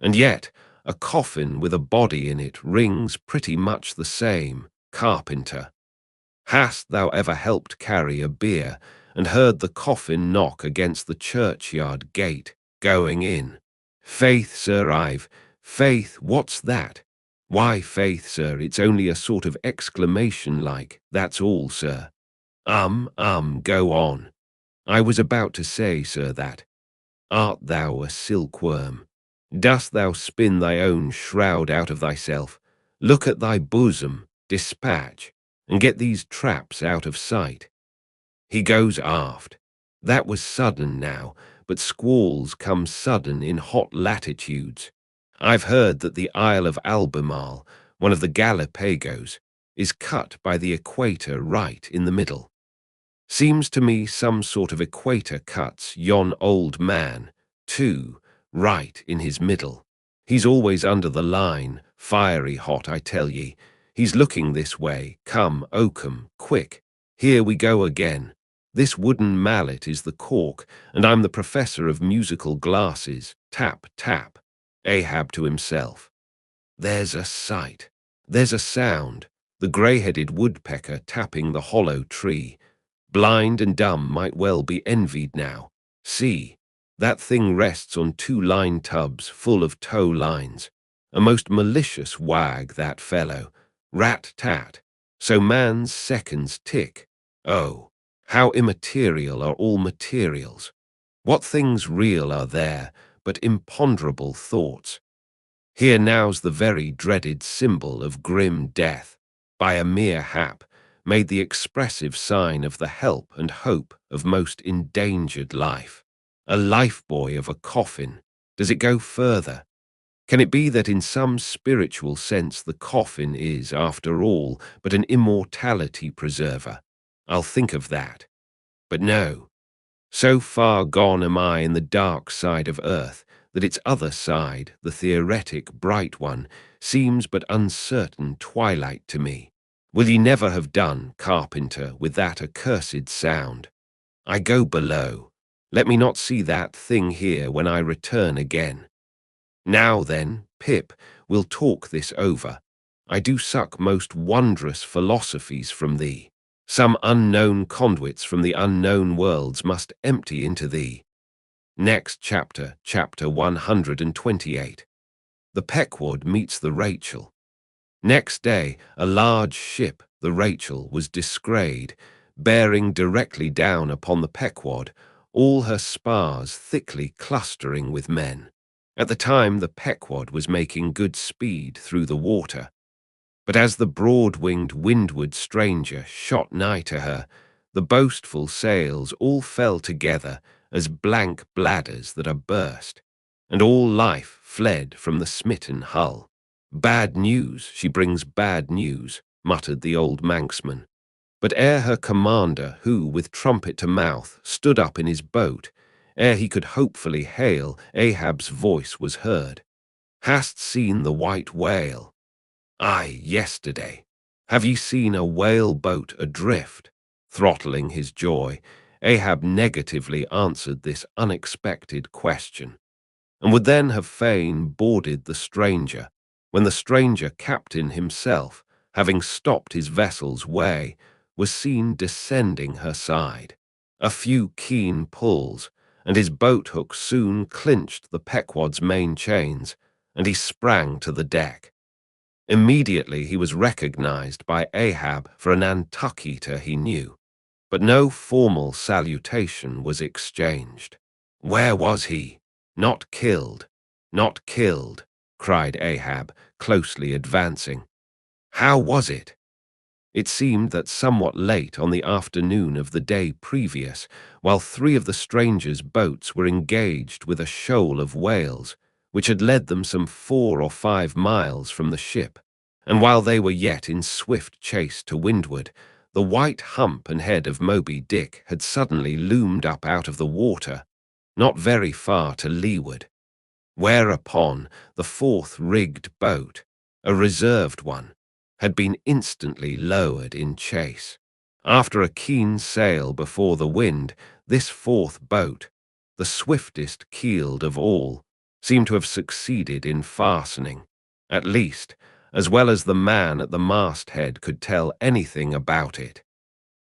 And yet, a coffin with a body in it rings pretty much the same, carpenter. Hast thou ever helped carry a bier, and heard the coffin knock against the churchyard gate, going in? Faith, sir, faith, what's that? Why, faith, sir, it's only a sort of exclamation like, that's all, sir. Go on. I was about to say, sir, that. Art thou a silkworm? Dost thou spin thy own shroud out of thyself? Look at thy bosom, dispatch, and get these traps out of sight. He goes aft. That was sudden now, but squalls come sudden in hot latitudes. I've heard that the Isle of Albemarle, one of the Galapagos, is cut by the equator right in the middle. Seems to me some sort of equator cuts yon old man, too, right in his middle. He's always under the line, fiery hot, I tell ye. He's looking this way. Come, Oakham, quick. Here we go again. This wooden mallet is the cork, and I'm the professor of musical glasses. Tap, tap. Ahab to himself. There's a sight. There's a sound. The grey-headed woodpecker tapping the hollow tree. Blind and dumb might well be envied now. See, that thing rests on two line tubs full of tow lines. A most malicious wag, that fellow. Rat-tat. So man's seconds tick. Oh, how immaterial are all materials. What things real are there but imponderable thoughts? Here now's the very dreaded symbol of grim death, by a mere hap, made the expressive sign of the help and hope of most endangered life. A lifebuoy of a coffin. Does it go further? Can it be that in some spiritual sense the coffin is, after all, but an immortality preserver? I'll think of that. But no. So far gone am I in the dark side of earth that its other side, the theoretic bright one, seems but uncertain twilight to me. Will ye never have done, carpenter, with that accursed sound? I go below. Let me not see that thing here when I return again. Now then, Pip, we'll talk this over. I do suck most wondrous philosophies from thee. Some unknown conduits from the unknown worlds must empty into thee. Next chapter, chapter 128. The Pequod meets the Rachel. Next day, a large ship, the Rachel, was descried, bearing directly down upon the Pequod, all her spars thickly clustering with men. At the time the Pequod was making good speed through the water. But as the broad-winged windward stranger shot nigh to her, the boastful sails all fell together as blank bladders that are burst, and all life fled from the smitten hull. Bad news, she brings bad news, muttered the old manxman. But ere her commander, who, with trumpet to mouth, stood up in his boat, ere he could hopefully hail, Ahab's voice was heard. Hast seen the white whale? Aye, yesterday. Have ye seen a whale boat adrift? Throttling his joy, Ahab negatively answered this unexpected question, and would then have fain boarded the stranger, when the stranger captain himself, having stopped his vessel's way, was seen descending her side. A few keen pulls, and his boat-hook soon clinched the Pequod's main chains, and he sprang to the deck. Immediately he was recognized by Ahab for a Nantucketer he knew, but no formal salutation was exchanged. Where was he? Not killed, not killed, cried Ahab, closely advancing. How was it? It seemed that somewhat late on the afternoon of the day previous, while three of the strangers' boats were engaged with a shoal of whales, which had led them some 4 or 5 miles from the ship, and while they were yet in swift chase to windward, the white hump and head of Moby Dick had suddenly loomed up out of the water, not very far to leeward, whereupon the fourth rigged boat, a reserved one, had been instantly lowered in chase. After a keen sail before the wind, this fourth boat, the swiftest keeled of all, seemed to have succeeded in fastening, at least, as well as the man at the masthead could tell anything about it.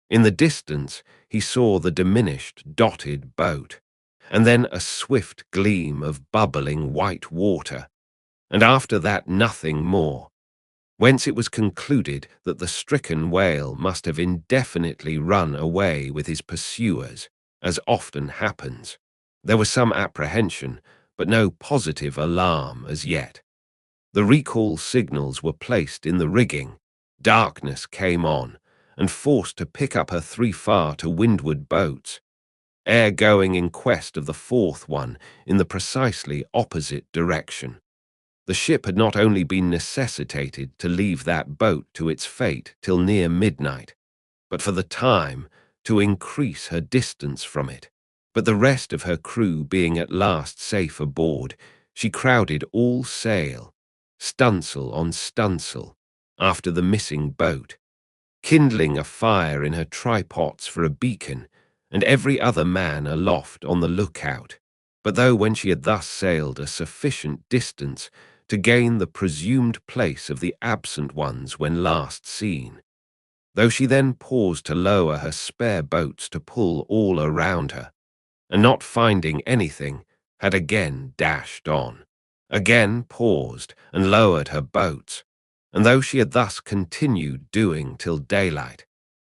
In the distance he saw the diminished, dotted boat, and then a swift gleam of bubbling white water, and after that nothing more, whence it was concluded that the stricken whale must have indefinitely run away with his pursuers, as often happens. There was some apprehension, but no positive alarm as yet. The recall signals were placed in the rigging. Darkness came on, and forced to pick up her 3 far to windward boats, ere going in quest of the 4th one in the precisely opposite direction. The ship had not only been necessitated to leave that boat to its fate till near midnight, but for the time to increase her distance from it. But the rest of her crew being at last safe aboard, she crowded all sail, stunsail on stunsail, after the missing boat, kindling a fire in her trypots for a beacon, and every other man aloft on the lookout. But though when she had thus sailed a sufficient distance to gain the presumed place of the absent ones when last seen, though she then paused to lower her spare boats to pull all around her, and not finding anything, had again dashed on, again paused and lowered her boats, and though she had thus continued doing till daylight,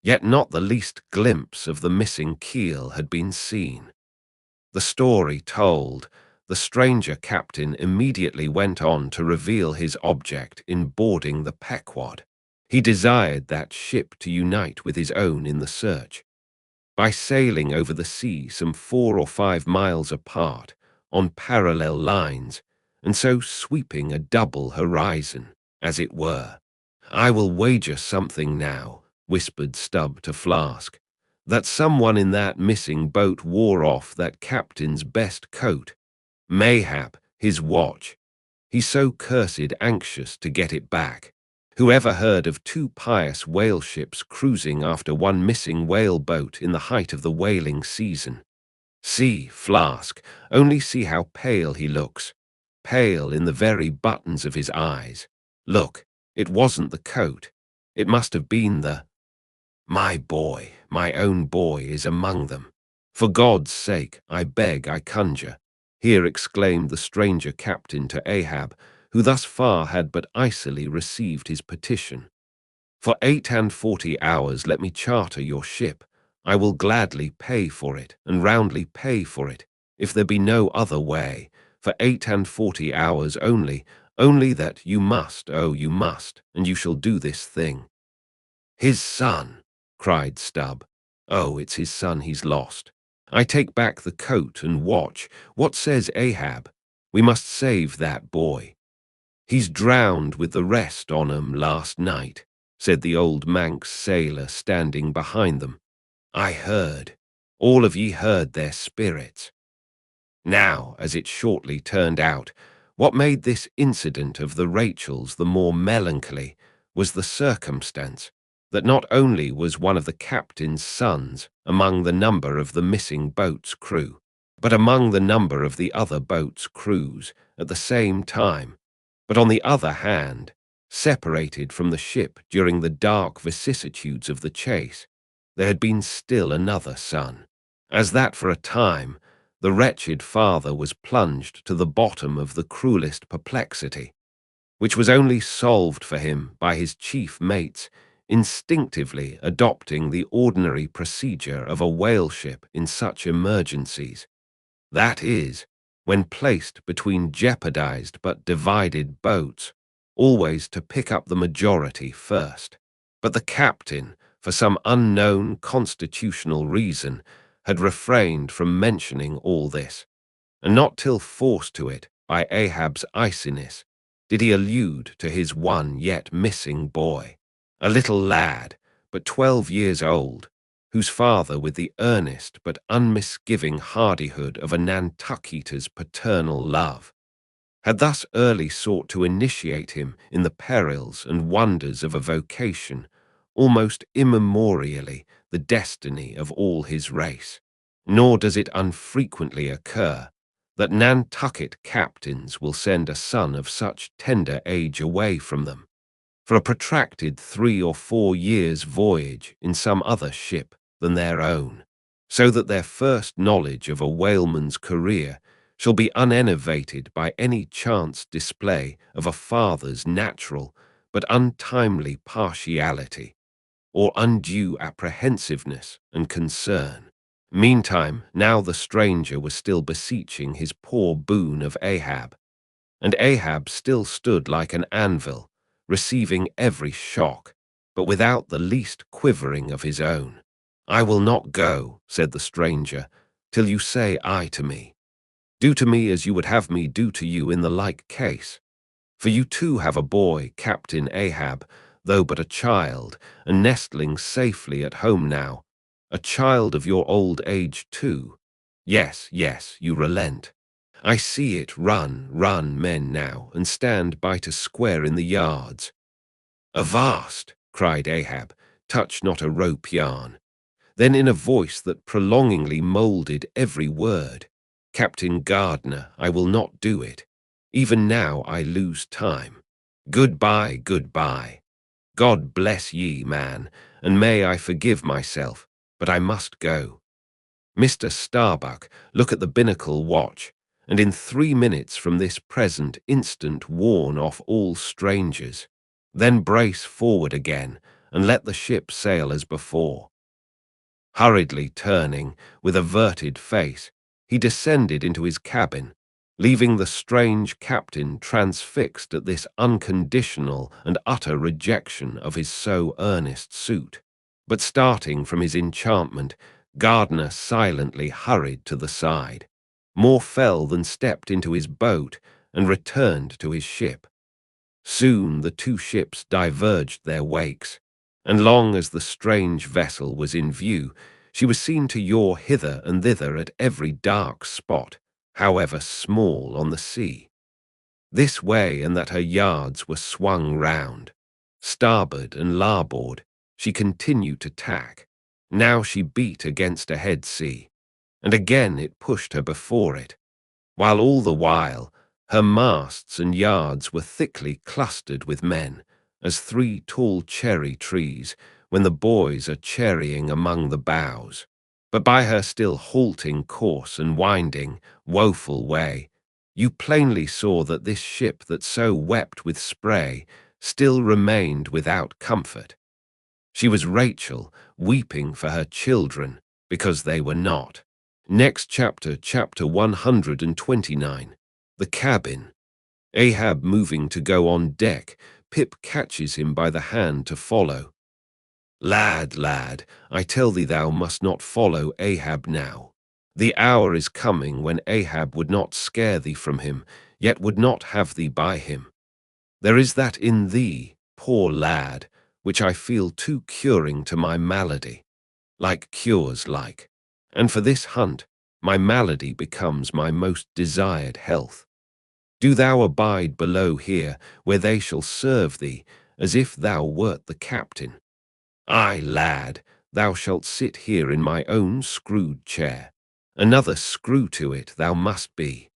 yet not the least glimpse of the missing keel had been seen. The story told, the stranger captain immediately went on to reveal his object in boarding the Pequod. He desired that ship to unite with his own in the search. By sailing over the sea some 4 or 5 miles apart, on parallel lines, and so sweeping a double horizon, as it were. "I will wager something now," whispered Stubb to Flask, "that someone in that missing boat wore off that captain's best coat. Mayhap his watch. He's so cursed anxious to get it back. Whoever heard of 2 pious whale ships cruising after one missing whale boat in the height of the whaling season? See, Flask, only see how pale he looks. Pale in the very buttons of his eyes. Look, it wasn't the coat. It must have been the— My boy, my own boy, is among them. For God's sake, I beg, I conjure," here exclaimed the stranger captain to Ahab, who thus far had but icily received his petition. "For 48 hours let me charter your ship. I will gladly pay for it, and roundly pay for it, if there be no other way, for 48 hours only that you must, oh, you must, and you shall do this thing." "His son!" cried Stubb. "Oh, it's his son he's lost. I take back the coat and watch. What says Ahab? We must save that boy." "He's drowned with the rest on 'em last night," said the old Manx sailor standing behind them. "I heard. All of ye heard their spirits." Now, as it shortly turned out, what made this incident of the Rachels the more melancholy was the circumstance that not only was one of the captain's sons among the number of the missing boat's crew, but among the number of the other boat's crews at the same time, but on the other hand, separated from the ship during the dark vicissitudes of the chase, there had been still another son, as that for a time the wretched father was plunged to the bottom of the cruelest perplexity, which was only solved for him by his chief mates instinctively adopting the ordinary procedure of a whale ship in such emergencies. That is, when placed between jeopardized but divided boats, always to pick up the majority first. But the captain, for some unknown constitutional reason, had refrained from mentioning all this, and not till forced to it by Ahab's iciness did he allude to his one yet missing boy, a little lad, but 12 years old, whose father, with the earnest but unmisgiving hardihood of a Nantucketer's paternal love, had thus early sought to initiate him in the perils and wonders of a vocation almost immemorially the destiny of all his race. Nor does it unfrequently occur that Nantucket captains will send a son of such tender age away from them for a protracted 3 or 4 years' voyage in some other ship than their own, so that their first knowledge of a whaleman's career shall be unenervated by any chance display of a father's natural but untimely partiality, or undue apprehensiveness and concern. Meantime, now the stranger was still beseeching his poor boon of Ahab, and Ahab still stood like an anvil, receiving every shock, but without the least quivering of his own. "I will not go," said the stranger, "till you say aye to me. Do to me as you would have me do to you in the like case. For you too have a boy, Captain Ahab, though but a child, and nestling safely at home now, a child of your old age too. Yes, yes, you relent. I see it run, men now, and stand by to square in the yards." "Avast!" cried Ahab, "touch not a rope yarn." Then in a voice that prolongingly moulded every word, "Captain Gardner, I will not do it. Even now I lose time. Goodbye, goodbye. God bless ye, man, and may I forgive myself, but I must go. Mr. Starbuck, look at the binnacle watch, and in 3 minutes from this present instant warn off all strangers. Then brace forward again, and let the ship sail as before." Hurriedly turning, with averted face, he descended into his cabin, leaving the strange captain transfixed at this unconditional and utter rejection of his so earnest suit. But starting from his enchantment, Gardner silently hurried to the side, more fell than stepped into his boat, and returned to his ship. Soon the two ships diverged their wakes, and long as the strange vessel was in view, she was seen to yaw hither and thither at every dark spot, however small, on the sea. This way and that her yards were swung round. Starboard and larboard she continued to tack. Now she beat against a head sea, and again it pushed her before it, while all the while her masts and yards were thickly clustered with men, as 3 tall cherry trees when the boys are cherrying among the boughs. But by her still halting course and winding, woeful way, you plainly saw that this ship that so wept with spray still remained without comfort. She was Rachel, weeping for her children, because they were not. Next chapter, chapter 129. The cabin. Ahab moving to go on deck, Pip catches him by the hand to follow. "Lad, lad, I tell thee thou must not follow Ahab now. The hour is coming when Ahab would not scare thee from him, yet would not have thee by him. There is that in thee, poor lad, which I feel too curing to my malady, like cures like, and for this hunt my malady becomes my most desired health. Do thou abide below here, where they shall serve thee, as if thou wert the captain. Ay, lad, thou shalt sit here in my own screwed chair. Another screw to it thou must be.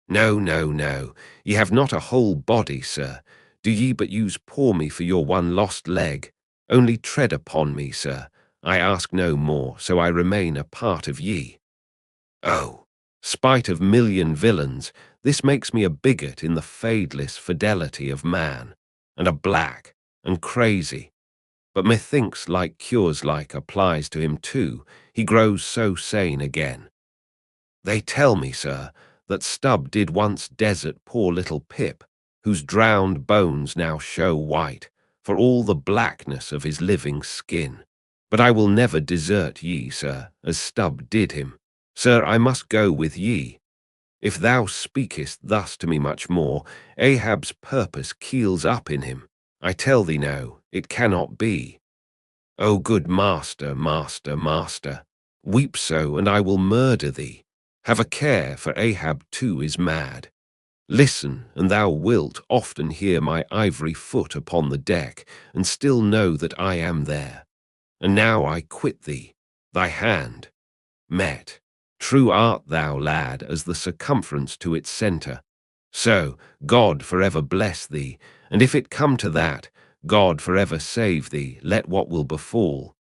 No, no, no, ye have not a whole body, sir. Do ye but use poor me for your one lost leg? Only tread upon me, sir. I ask no more, so I remain a part of ye. Oh, spite of million villains, this makes me a bigot in the fadeless fidelity of man, and a black, and crazy. But methinks like cures like applies to him too, he grows so sane again. They tell me, sir, that Stubb did once desert poor little Pip, whose drowned bones now show white, for all the blackness of his living skin. But I will never desert ye, sir, as Stubb did him. Sir, I must go with ye. If thou speakest thus to me much more, Ahab's purpose keels up in him. I tell thee no, it cannot be. O good master, master, master, weep so, and I will murder thee. Have a care, for Ahab too is mad. Listen, and thou wilt often hear my ivory foot upon the deck, and still know that I am there. And now I quit thee, thy hand. Met. True art thou, lad, as the circumference to its centre. So, God forever bless thee, and if it come to that, God forever save thee, let what will befall.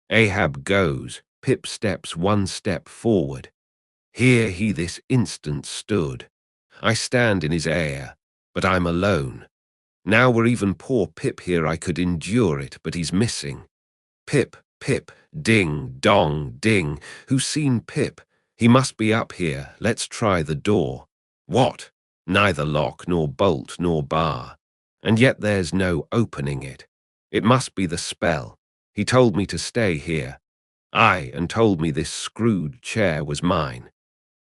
Ahab goes, Pip steps 1 step forward. Here he this instant stood. I stand in his air, but I'm alone. Now were even poor Pip here I could endure it, but he's missing. Pip, Pip, ding, dong, ding. Who's seen Pip? He must be up here. Let's try the door. What? Neither lock, nor bolt, nor bar. And yet there's no opening it. It must be the spell. He told me to stay here. Aye, and told me this screwed chair was mine.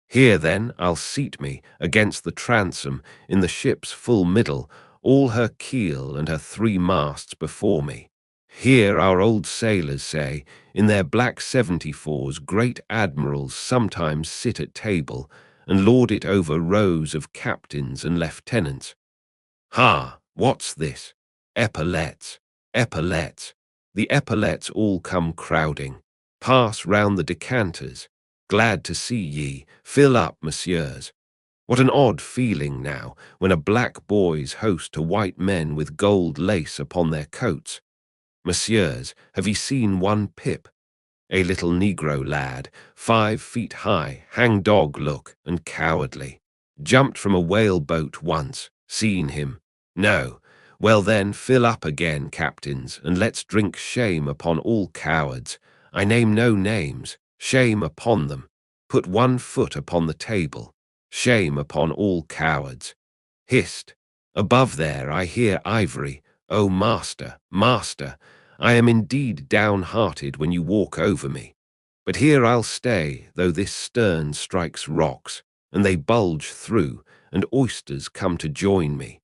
Here, then, I'll seat me against the transom in the ship's full middle, all her keel and her 3 masts before me. Here our old sailors say, in their black 74s, great admirals sometimes sit at table and lord it over rows of captains and lieutenants. Ha! What's this? Epaulets, epaulets. The epaulets all come crowding. Pass round the decanters. Glad to see ye. Fill up, messieurs. What an odd feeling now, when a black boys host to white men with gold lace upon their coats. Messieurs, have ye seen one Pip? A little Negro lad, 5 feet high, hang-dog look, and cowardly. Jumped from a whale-boat once. Seen him? No. Well then, fill up again, captains, and let's drink shame upon all cowards. I name no names. Shame upon them. Put 1 foot upon the table. Shame upon all cowards. Hist! Above there I hear ivory. Oh, master, master, I am indeed downhearted when you walk over me. But here I'll stay, though this stern strikes rocks, and they bulge through, and oysters come to join me.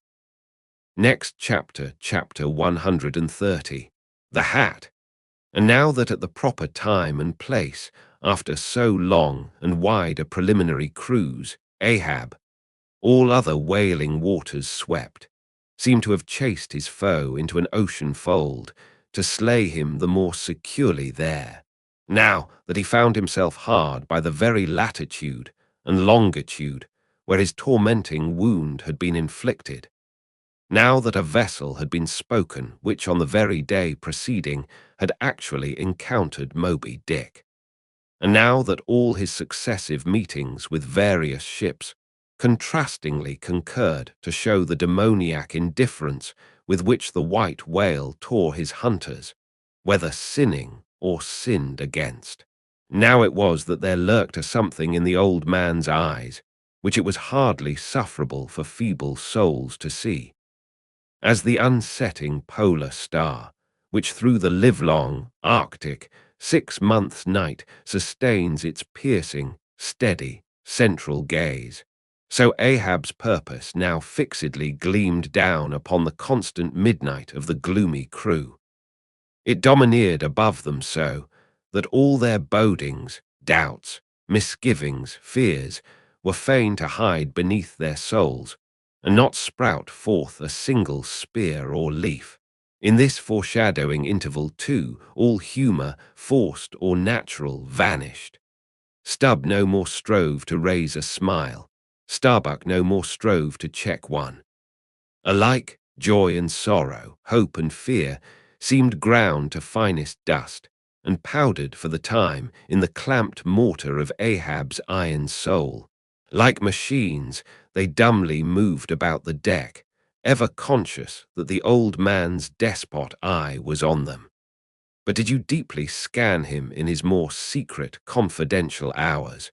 Next chapter, chapter 130. The Hat. And now that at the proper time and place, after so long and wide a preliminary cruise, Ahab, all other wailing waters swept, seemed to have chased his foe into an ocean fold, to slay him the more securely there. Now that he found himself hard by the very latitude and longitude where his tormenting wound had been inflicted, now that a vessel had been spoken which on the very day preceding had actually encountered Moby Dick, and now that all his successive meetings with various ships contrastingly concurred to show the demoniac indifference with which the white whale tore his hunters, whether sinning or sinned against. Now it was that there lurked a something in the old man's eyes, which it was hardly sufferable for feeble souls to see. As the unsetting polar star, which through the livelong, Arctic, 6-month night sustains its piercing, steady, central gaze, so Ahab's purpose now fixedly gleamed down upon the constant midnight of the gloomy crew. It domineered above them so that all their bodings, doubts, misgivings, fears were fain to hide beneath their souls, and not sprout forth a single spear or leaf. In this foreshadowing interval, too, all humour, forced or natural, vanished. Stubb no more strove to raise a smile. Starbuck no more strove to check one. Alike, joy and sorrow, hope and fear, seemed ground to finest dust, and powdered for the time in the clamped mortar of Ahab's iron soul. Like machines, they dumbly moved about the deck, ever conscious that the old man's despot eye was on them. But did you deeply scan him in his more secret, confidential hours,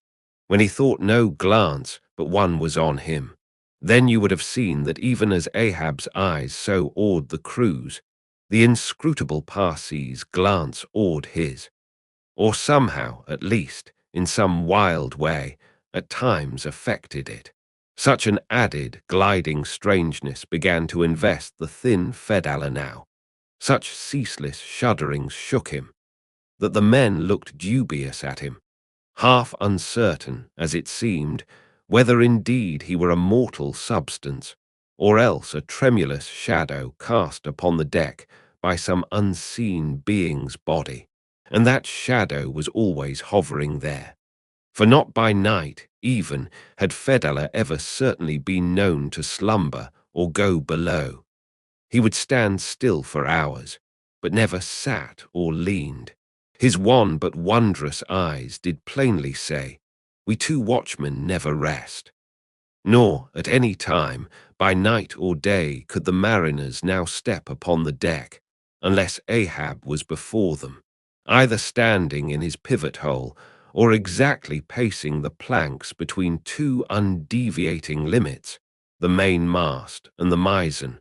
when he thought no glance but one was on him, then you would have seen that even as Ahab's eyes so awed the crew's, the inscrutable Parsee's glance awed his, or somehow, at least, in some wild way, at times affected it. Such an added, gliding strangeness began to invest the thin Fedallah now. Such ceaseless shudderings shook him, that the men looked dubious at him, half uncertain, as it seemed, whether indeed he were a mortal substance, or else a tremulous shadow cast upon the deck by some unseen being's body, and that shadow was always hovering there. For not by night, even, had Fedallah ever certainly been known to slumber or go below. He would stand still for hours, but never sat or leaned. His wan but wondrous eyes did plainly say, "We 2 watchmen never rest." Nor, at any time, by night or day, could the mariners now step upon the deck, unless Ahab was before them, either standing in his pivot hole, or exactly pacing the planks between 2 undeviating limits, the mainmast and the mizzen,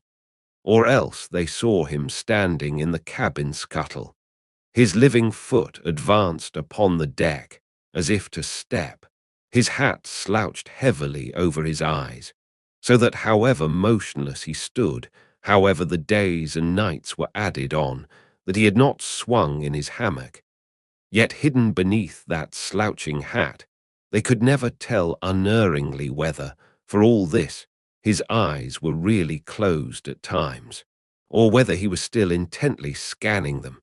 or else they saw him standing in the cabin scuttle, his living foot advanced upon the deck, as if to step, his hat slouched heavily over his eyes, so that however motionless he stood, however the days and nights were added on, that he had not swung in his hammock. Yet hidden beneath that slouching hat, they could never tell unerringly whether, for all this, his eyes were really closed at times, or whether he was still intently scanning them.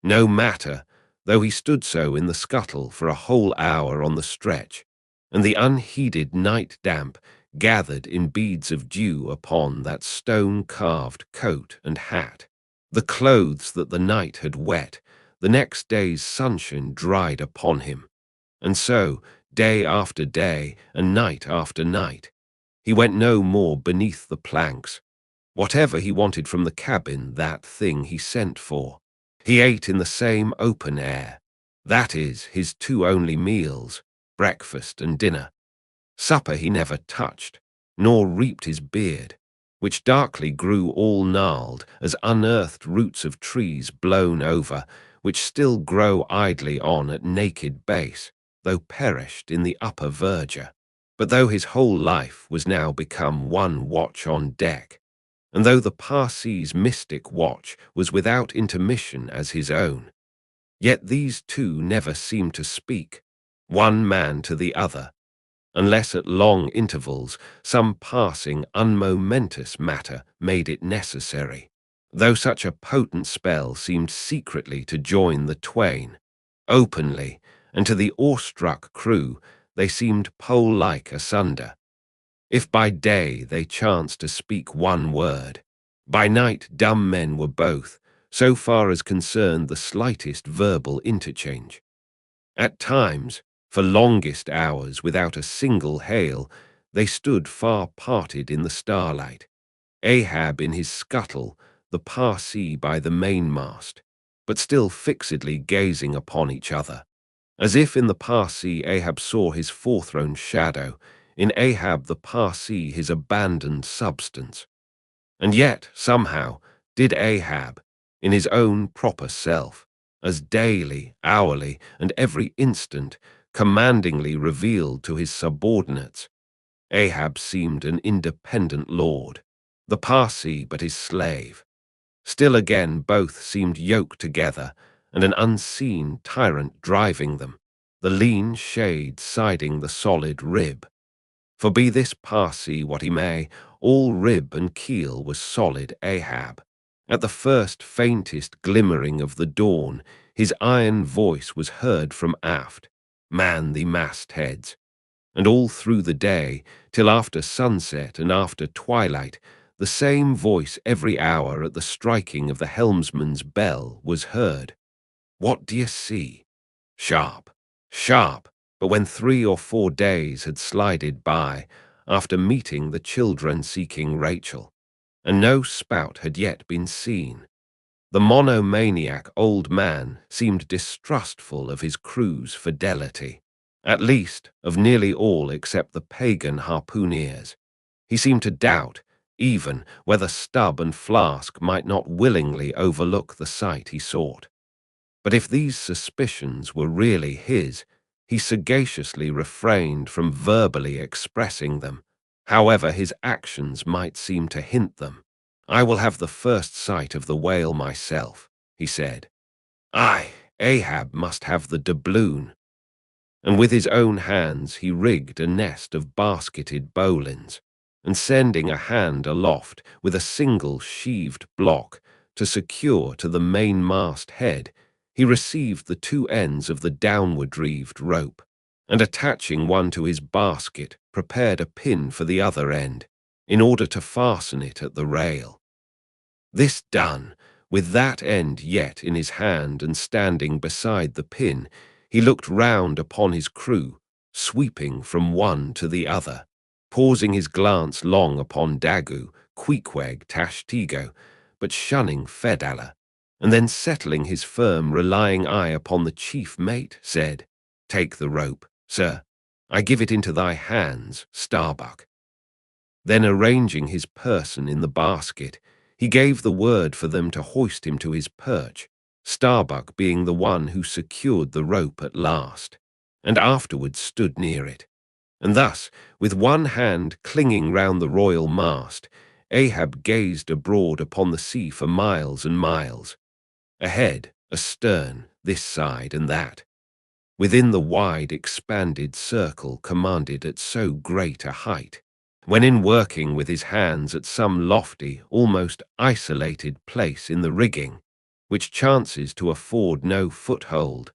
No matter, though he stood so in the scuttle for a whole hour on the stretch, and the unheeded night damp gathered in beads of dew upon that stone-carved coat and hat. The clothes that the night had wet, the next day's sunshine dried upon him, and so, day after day and night after night, he went no more beneath the planks. Whatever he wanted from the cabin, that thing he sent for. He ate in the same open air, that is, his two only meals, breakfast and dinner. Supper he never touched, nor reaped his beard, which darkly grew all gnarled as unearthed roots of trees blown over, which still grow idly on at naked base, though perished in the upper verdure. But though his whole life was now become one watch on deck, and though the Parsee's mystic watch was without intermission as his own, yet these two never seemed to speak, one man to the other, unless at long intervals some passing unmomentous matter made it necessary, though such a potent spell seemed secretly to join the twain, openly, and to the awestruck crew they seemed pole-like asunder. If by day they chanced to speak one word, by night dumb men were both, so far as concerned the slightest verbal interchange. At times, for longest hours without a single hail, they stood far parted in the starlight, Ahab in his scuttle, the Parsee by the mainmast, but still fixedly gazing upon each other, as if in the Parsee Ahab saw his forthrown shadow, in Ahab the Parsee his abandoned substance. And yet, somehow, did Ahab, in his own proper self, as daily, hourly, and every instant, commandingly revealed to his subordinates, Ahab seemed an independent lord, the Parsee but his slave. Still again both seemed yoked together, and an unseen tyrant driving them, the lean shade siding the solid rib. For be this Parsee what he may, all rib and keel was solid Ahab. At the first faintest glimmering of the dawn, his iron voice was heard from aft, "Man the mastheads," and all through the day, till after sunset and after twilight, the same voice every hour at the striking of the helmsman's bell was heard. "What d'ye see?" Sharp, sharp. But when 3 or 4 days had slided by, after meeting the children seeking Rachel, and no spout had yet been seen, the monomaniac old man seemed distrustful of his crew's fidelity, at least of nearly all except the pagan harpooneers. He seemed to doubt, even, whether Stubb and Flask might not willingly overlook the sight he sought. But if these suspicions were really his, he sagaciously refrained from verbally expressing them, however his actions might seem to hint them. "I will have the first sight of the whale myself," he said. "Aye, Ahab must have the doubloon." And with his own hands he rigged a nest of basketed bowlines, and sending a hand aloft with a single sheaved block to secure to the mainmast head, he received the 2 ends of the downward-reeved rope, and attaching one to his basket, prepared a pin for the other end, in order to fasten it at the rail. This done, with that end yet in his hand and standing beside the pin, he looked round upon his crew, sweeping from one to the other, pausing his glance long upon Daggoo, Queequeg, Tashtego, but shunning Fedallah, and then settling his firm, relying eye upon the chief mate, said, "Take the rope, sir. I give it into thy hands, Starbuck." Then arranging his person in the basket, He gave the word for them to hoist him to his perch, Starbuck being the one who secured the rope at last, and afterwards stood near it. And thus, with one hand clinging round the royal mast, Ahab gazed abroad upon the sea for miles and miles, ahead, astern, this side and that, within the wide expanded circle commanded at so great a height, when in working with his hands at some lofty, almost isolated place in the rigging, which chances to afford no foothold,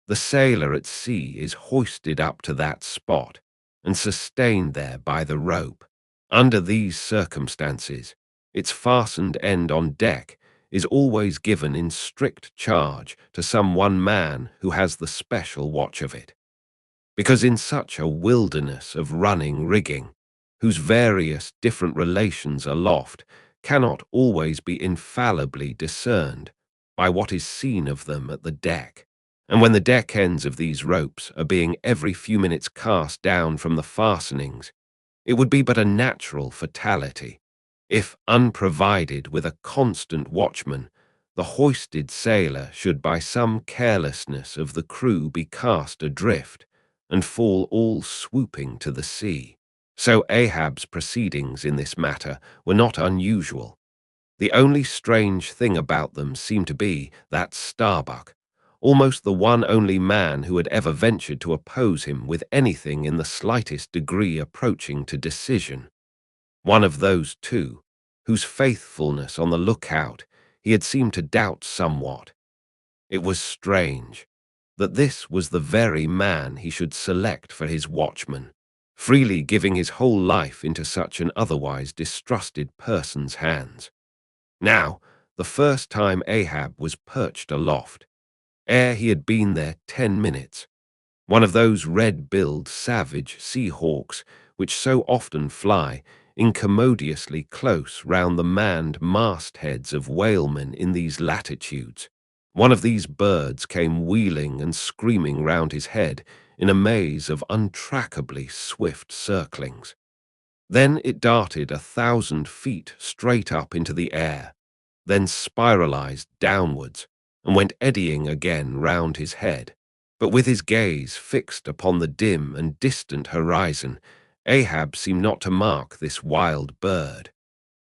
the sailor at sea is hoisted up to that spot, and sustained there by the rope. Under these circumstances, its fastened end on deck is always given in strict charge to some one man who has the special watch of it. Because in such a wilderness of running rigging, whose various different relations aloft cannot always be infallibly discerned by what is seen of them at the deck, and when the deck ends of these ropes are being every few minutes cast down from the fastenings, it would be but a natural fatality if, unprovided with a constant watchman, the hoisted sailor should by some carelessness of the crew be cast adrift and fall all swooping to the sea. So Ahab's proceedings in this matter were not unusual. The only strange thing about them seemed to be that Starbuck, almost the one only man who had ever ventured to oppose him with anything in the slightest degree approaching to decision, one of those two, whose faithfulness on the lookout he had seemed to doubt somewhat. It was strange that this was the very man he should select for his watchman, freely giving his whole life into such an otherwise distrusted person's hands. Now, the first time Ahab was perched aloft, ere he had been there 10 minutes, one of those red-billed savage sea-hawks which so often fly incommodiously close round the manned mastheads of whalemen in these latitudes, one of these birds came wheeling and screaming round his head in a maze of untrackably swift circlings. Then it darted 1,000 feet straight up into the air, then spiralized downwards, and went eddying again round his head. But with his gaze fixed upon the dim and distant horizon, Ahab seemed not to mark this wild bird.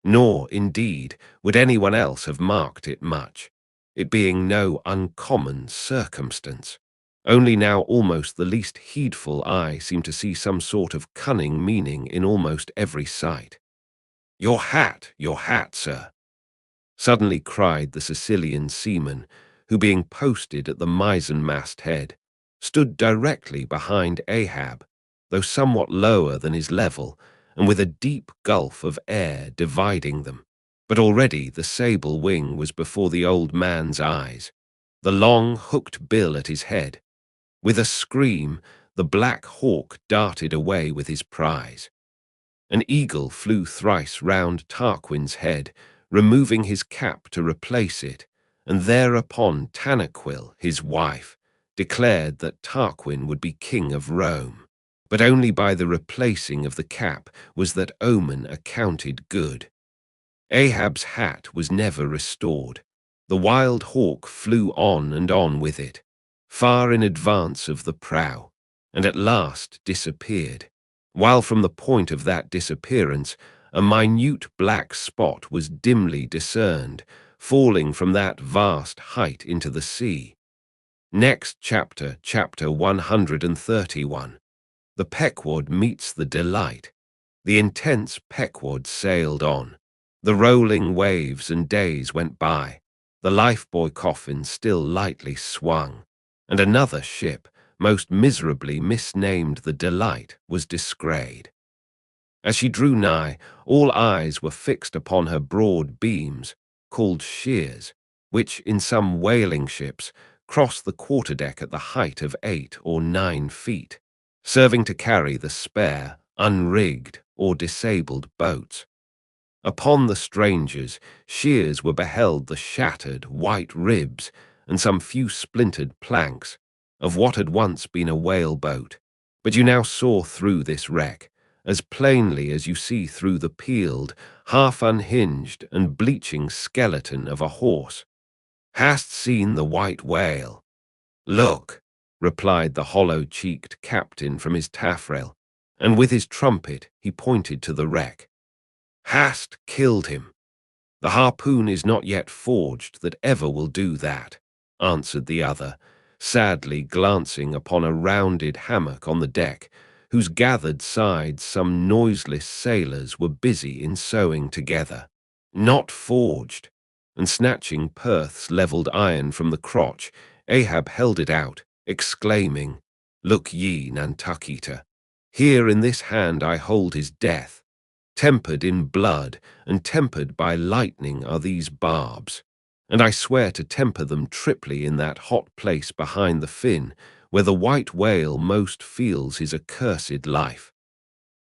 Nor, indeed, would anyone else have marked it much, it being no uncommon circumstance. Only now almost the least heedful eye seemed to see some sort of cunning meaning in almost every sight. Your hat, sir!" suddenly cried the Sicilian seaman, who, being posted at the mizzen-mast head, stood directly behind Ahab, though somewhat lower than his level, and with a deep gulf of air dividing them. But already the sable wing was before the old man's eyes, the long hooked bill at his head. With a scream, the black hawk darted away with his prize. An eagle flew thrice round Tarquin's head, removing his cap to replace it, and thereupon Tanaquil, his wife, declared that Tarquin would be king of Rome. But only by the replacing of the cap was that omen accounted good. Ahab's hat was never restored. The wild hawk flew on and on with it, far in advance of the prow, and at last disappeared, while from the point of that disappearance a minute black spot was dimly discerned, falling from that vast height into the sea. Next chapter, chapter 131. The Pequod meets the Delight. The intense Pequod sailed on. The rolling waves and days went by. The lifebuoy coffin still lightly swung, and another ship, most miserably misnamed the Delight, was disgrayed. As she drew nigh, all eyes were fixed upon her broad beams, called shears, which, in some whaling ships, cross the quarterdeck at the height of 8 or 9 feet, serving to carry the spare, unrigged, or disabled boats. Upon the strangers, shears were beheld the shattered, white ribs and some few splintered planks of what had once been a whale boat, but you now saw through this wreck, as plainly as you see through the peeled, half-unhinged and bleaching skeleton of a horse. "Hast seen the white whale?" "Look," replied the hollow-cheeked captain from his taffrail, and with his trumpet he pointed to the wreck. "Hast killed him?" "The harpoon is not yet forged that ever will do that," answered the other, sadly glancing upon a rounded hammock on the deck, whose gathered sides some noiseless sailors were busy in sewing together. "Not forged," and snatching Perth's levelled iron from the crotch, Ahab held it out, exclaiming, "Look ye, Nantucketer, here in this hand I hold his death. Tempered in blood and tempered by lightning are these barbs, and I swear to temper them triply in that hot place behind the fin, where the white whale most feels his accursed life.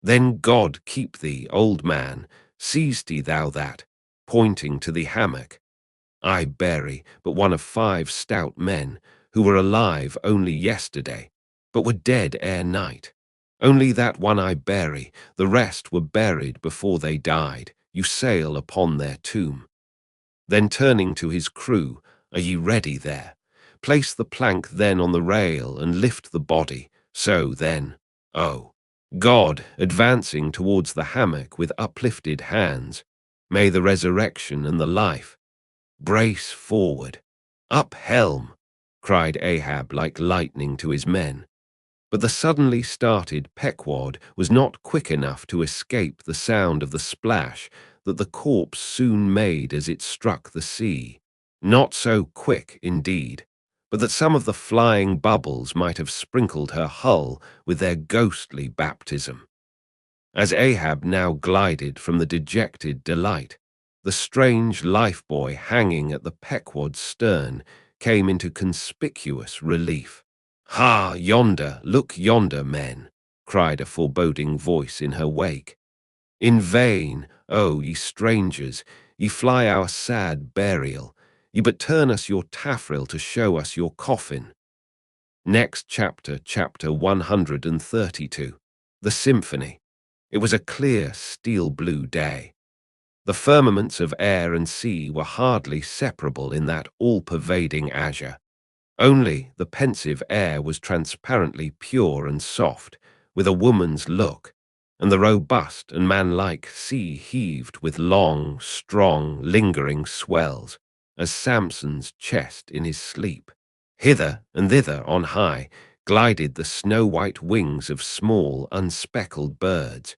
Then God keep thee, old man, seest thou that?" pointing to the hammock. "I bury but one of 5 stout men, who were alive only yesterday, but were dead ere night. Only that one I bury, the rest were buried before they died. You sail upon their tomb." Then turning to his crew, "Are ye ready there? Place the plank then on the rail and lift the body. So then, oh, God," advancing towards the hammock with uplifted hands, "may the resurrection and the life—" "Brace forward! Up helm!" cried Ahab like lightning to his men. But the suddenly started Pequod was not quick enough to escape the sound of the splash that the corpse soon made as it struck the sea. Not so quick, indeed, but that some of the flying bubbles might have sprinkled her hull with their ghostly baptism. As Ahab now glided from the dejected Delight, the strange lifebuoy hanging at the Pequod's stern came into conspicuous relief. "Ha, yonder, look yonder, men!" cried a foreboding voice in her wake. "In vain, oh, ye strangers, ye fly our sad burial, ye but turn us your taffrail to show us your coffin." Next chapter, chapter 132, The Symphony. It was a clear, steel-blue day. The firmaments of air and sea were hardly separable in that all-pervading azure. Only the pensive air was transparently pure and soft, with a woman's look, and the robust and manlike sea heaved with long, strong, lingering swells, as Samson's chest in his sleep. Hither and thither on high glided the snow-white wings of small, unspeckled birds.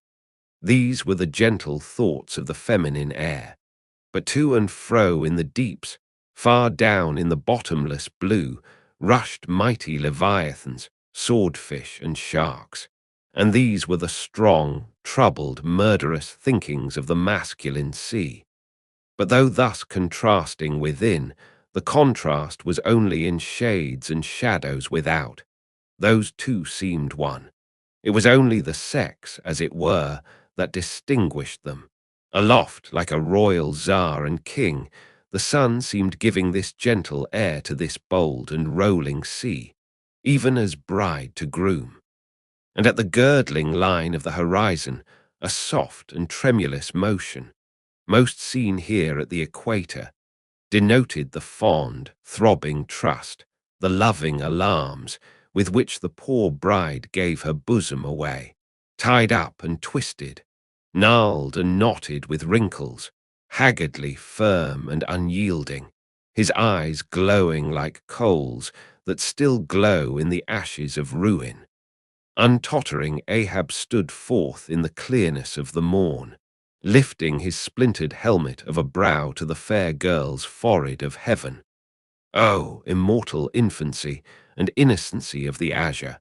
These were the gentle thoughts of the feminine air. But to and fro in the deeps, far down in the bottomless blue, rushed mighty leviathans, swordfish and sharks. And these were the strong, troubled, murderous thinkings of the masculine sea. But though thus contrasting within, the contrast was only in shades and shadows without. Those two seemed one. It was only the sex, as it were, that distinguished them. Aloft, like a royal czar and king, the sun seemed giving this gentle air to this bold and rolling sea, even as bride to groom. And at the girdling line of the horizon, a soft and tremulous motion, most seen here at the equator, denoted the fond, throbbing trust, the loving alarms with which the poor bride gave her bosom away, tied up and twisted, gnarled and knotted with wrinkles, haggardly firm and unyielding, his eyes glowing like coals that still glow in the ashes of ruin. Untottering, Ahab stood forth in the clearness of the morn, lifting his splintered helmet of a brow to the fair girl's forehead of heaven. Oh, immortal infancy and innocency of the azure!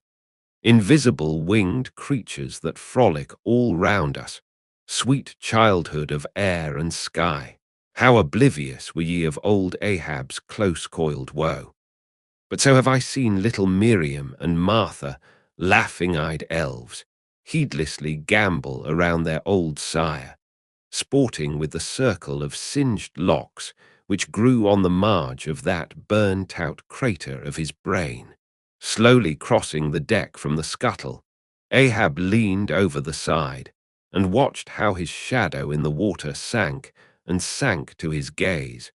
Invisible winged creatures that frolic all round us, sweet childhood of air and sky! How oblivious were ye of old Ahab's close-coiled woe! But so have I seen little Miriam and Martha, laughing-eyed elves, heedlessly gambol around their old sire, sporting with the circle of singed locks which grew on the marge of that burnt-out crater of his brain, slowly crossing the deck from the scuttle, Ahab leaned over the side and watched how his shadow in the water sank and sank to his gaze,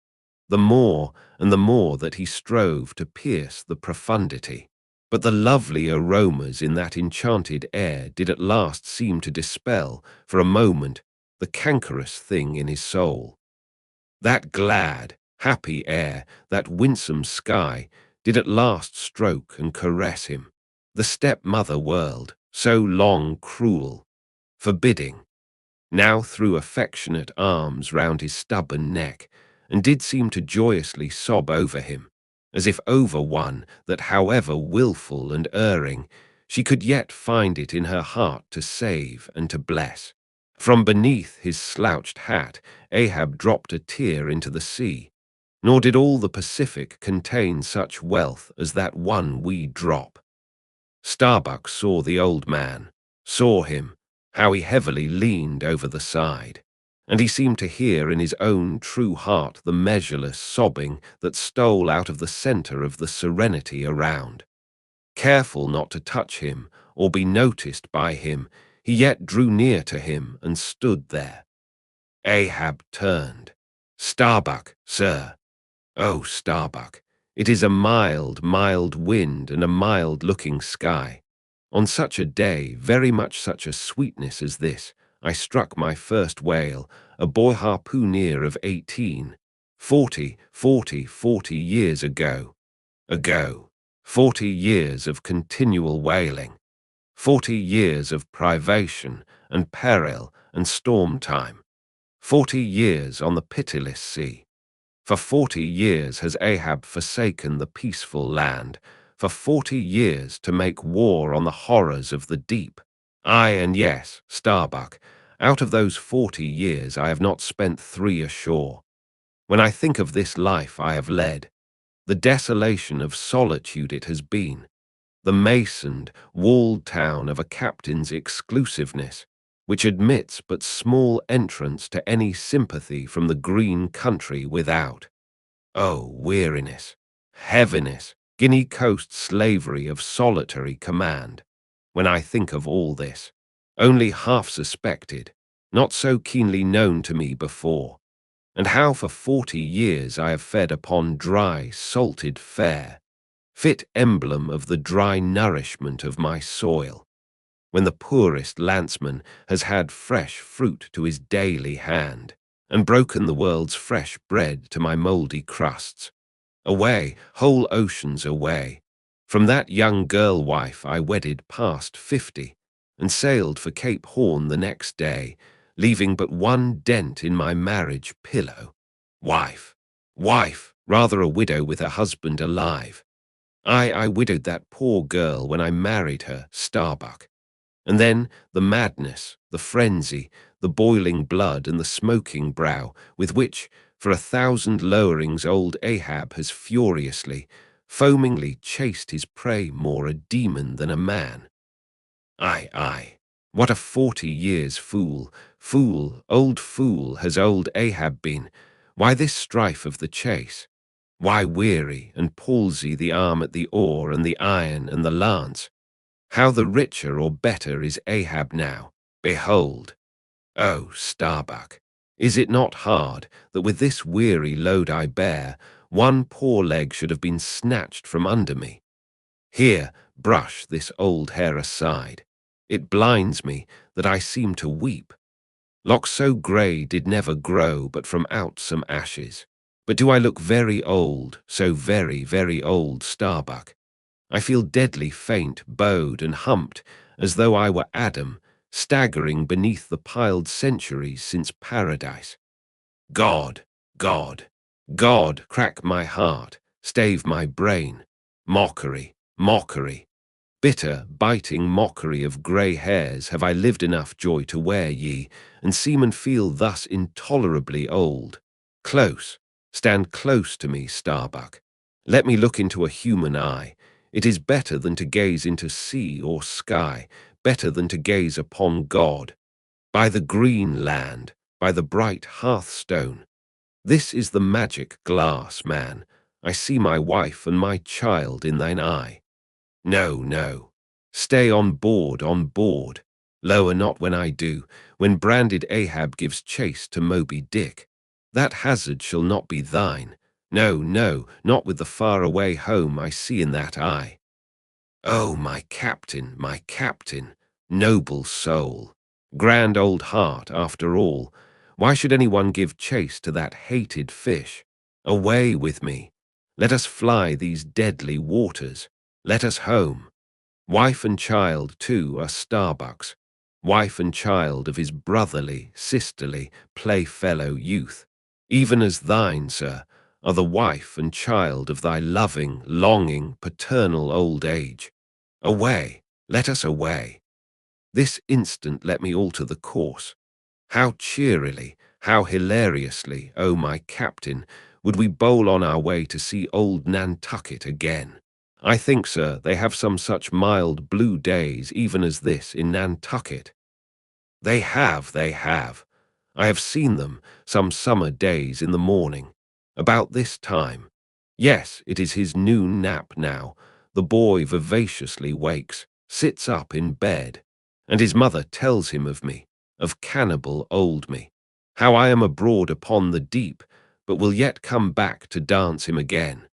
the more and the more that he strove to pierce the profundity. But the lovely aromas in that enchanted air did at last seem to dispel, for a moment, the cankerous thing in his soul. That glad, happy air, that winsome sky, did at last stroke and caress him. The stepmother world, so long cruel, forbidding, now threw affectionate arms round his stubborn neck, and did seem to joyously sob over him, as if over one that, however wilful and erring, she could yet find it in her heart to save and to bless. From beneath his slouched hat, Ahab dropped a tear into the sea, nor did all the Pacific contain such wealth as that one wee drop. Starbuck saw the old man, saw him, how he heavily leaned over the side, and he seemed to hear in his own true heart the measureless sobbing that stole out of the center of the serenity around. Careful not to touch him or be noticed by him, he yet drew near to him and stood there. Ahab turned. "Starbuck, sir." "Oh, Starbuck, it is a mild, mild wind and a mild-looking sky. On such a day, very much such a sweetness as this, I struck my first whale, a boy harpooner of 18, 40 years ago. 40 years of continual whaling, 40 years of privation and peril and storm time, 40 years on the pitiless sea. For 40 years has Ahab forsaken the peaceful land, for 40 years to make war on the horrors of the deep. Aye, and yes, Starbuck, out of those 40 years I have not spent 3 ashore. When I think of this life I have led, the desolation of solitude it has been, the masoned, walled town of a captain's exclusiveness, which admits but small entrance to any sympathy from the green country without. Oh, weariness, heaviness, Guinea Coast slavery of solitary command. When I think of all this, only half suspected, not so keenly known to me before, and how for 40 years I have fed upon dry, salted fare, fit emblem of the dry nourishment of my soil, when the poorest landsman has had fresh fruit to his daily hand, and broken the world's fresh bread to my mouldy crusts. Away, whole oceans away. From that young girl wife I wedded past 50, and sailed for Cape Horn the next day, leaving but one dent in my marriage pillow. Wife, rather a widow with her husband alive. I widowed that poor girl when I married her, Starbuck. And then the madness, the frenzy, the boiling blood and the smoking brow with which, for 1,000 lowerings, old Ahab has furiously, foamingly chased his prey, more a demon than a man. Aye, what a 40 years fool, old fool has old Ahab been. Why this strife of the chase? Why weary and palsy the arm at the oar and the iron and the lance? How the richer or better is Ahab now, behold. Oh, Starbuck, is it not hard that with this weary load I bear, one poor leg should have been snatched from under me? Here, brush this old hair aside. It blinds me that I seem to weep. Locks so grey did never grow but from out some ashes. But do I look very old, so very, very old, Starbuck? I feel deadly faint, bowed and humped, as though I were Adam, staggering beneath the piled centuries since paradise. God, crack my heart, stave my brain. Mockery, bitter, biting mockery of grey hairs have I lived enough joy to wear ye, and seem and feel thus intolerably old. Close, stand close to me, Starbuck. Let me look into a human eye. It is better than to gaze into sea or sky, better than to gaze upon God. By the green land, by the bright hearthstone. This is the magic glass, man. I see my wife and my child in thine eye. No, Stay on board, on board. Lower not when I do, when branded Ahab gives chase to Moby Dick. That hazard shall not be thine. No, no, not with the far-away home I see in that eye. Oh, my captain, noble soul, grand old heart, after all, why should anyone give chase to that hated fish? Away with me. Let us fly these deadly waters. Let us home. Wife and child, too, are Starbucks, wife and child of his brotherly, sisterly, playfellow youth, even as thine, sir, are the wife and child of thy loving, longing, paternal old age. Away, let us away. This instant let me alter the course. How cheerily, how hilariously, O my captain, would we bowl on our way to see old Nantucket again. I think, sir, they have some such mild blue days even as this in Nantucket. They have, they have. I have seen them, some summer days in the morning, about this time. Yes, it is his noon nap now. The boy vivaciously wakes, sits up in bed, and his mother tells him of me, of cannibal old me, how I am abroad upon the deep, but will yet come back to dance him again.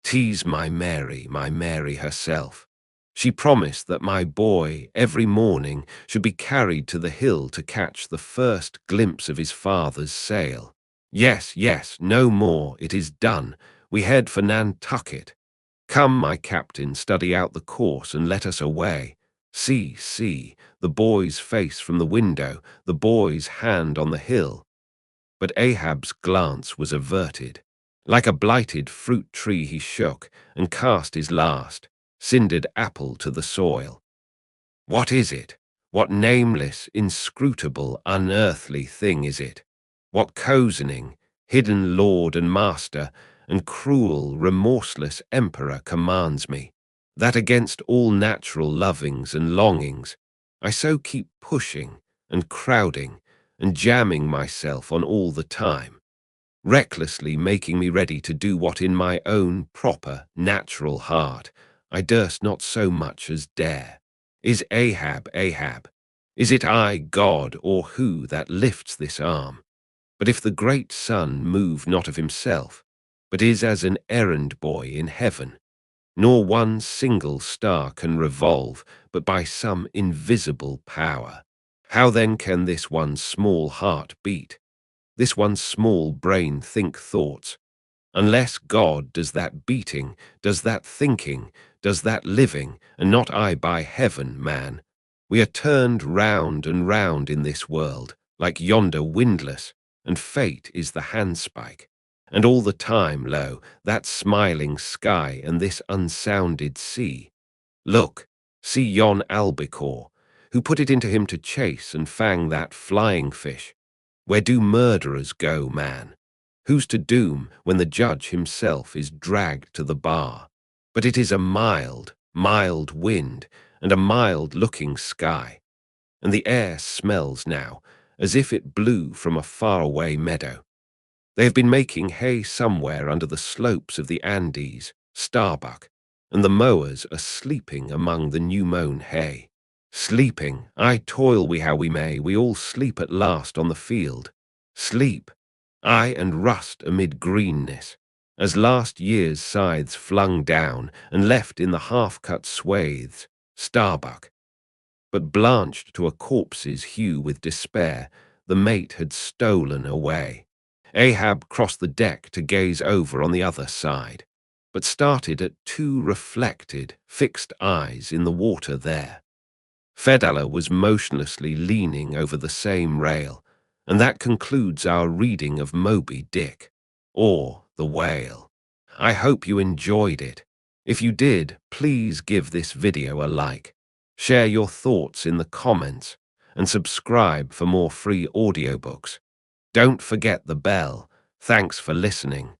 Tease my Mary herself. She promised that my boy every morning should be carried to the hill to catch the first glimpse of his father's sail. Yes, yes, no more, it is done. We head for Nantucket. Come, my captain, study out the course and let us away. See, see, the boy's face from the window, the boy's hand on the hill. But Ahab's glance was averted. Like a blighted fruit tree he shook, and cast his last, cindered apple to the soil. What is it? What nameless, inscrutable, unearthly thing is it? What cozening, hidden lord and master, and cruel, remorseless emperor commands me, that against all natural lovings and longings, I so keep pushing, and crowding, and jamming myself on all the time, recklessly making me ready to do what in my own proper, natural heart I durst not so much as dare. Is Ahab Ahab? Is it I, God, or who, that lifts this arm? But if the great sun move not of himself, but is as an errand boy in heaven, nor one single star can revolve but by some invisible power, how then can this one small heart beat? This one small brain think thoughts, unless God does that beating, does that thinking, does that living, and not I by heaven, man. We are turned round and round in this world, like yonder windlass, and fate is the handspike. And all the time, lo, that smiling sky and this unsounded sea. Look, see yon albacore, who put it into him to chase and fang that flying fish. Where do murderers go, man? Who's to doom when the judge himself is dragged to the bar? But it is a mild, mild wind, and a mild-looking sky, and the air smells now as if it blew from a faraway meadow. They have been making hay somewhere under the slopes of the Andes, Starbuck, and the mowers are sleeping among the new-mown hay. Sleeping, aye, toil we how we may, we all sleep at last on the field. Sleep, aye, and rust amid greenness, as last year's scythes flung down and left in the half-cut swathes, Starbuck. But blanched to a corpse's hue with despair, the mate had stolen away. Ahab crossed the deck to gaze over on the other side, but started at two reflected, fixed eyes in the water there. Fedallah was motionlessly leaning over the same rail, and that concludes our reading of Moby Dick, or The Whale. I hope you enjoyed it. If you did, please give this video a like, share your thoughts in the comments, and subscribe for more free audiobooks. Don't forget the bell. Thanks for listening.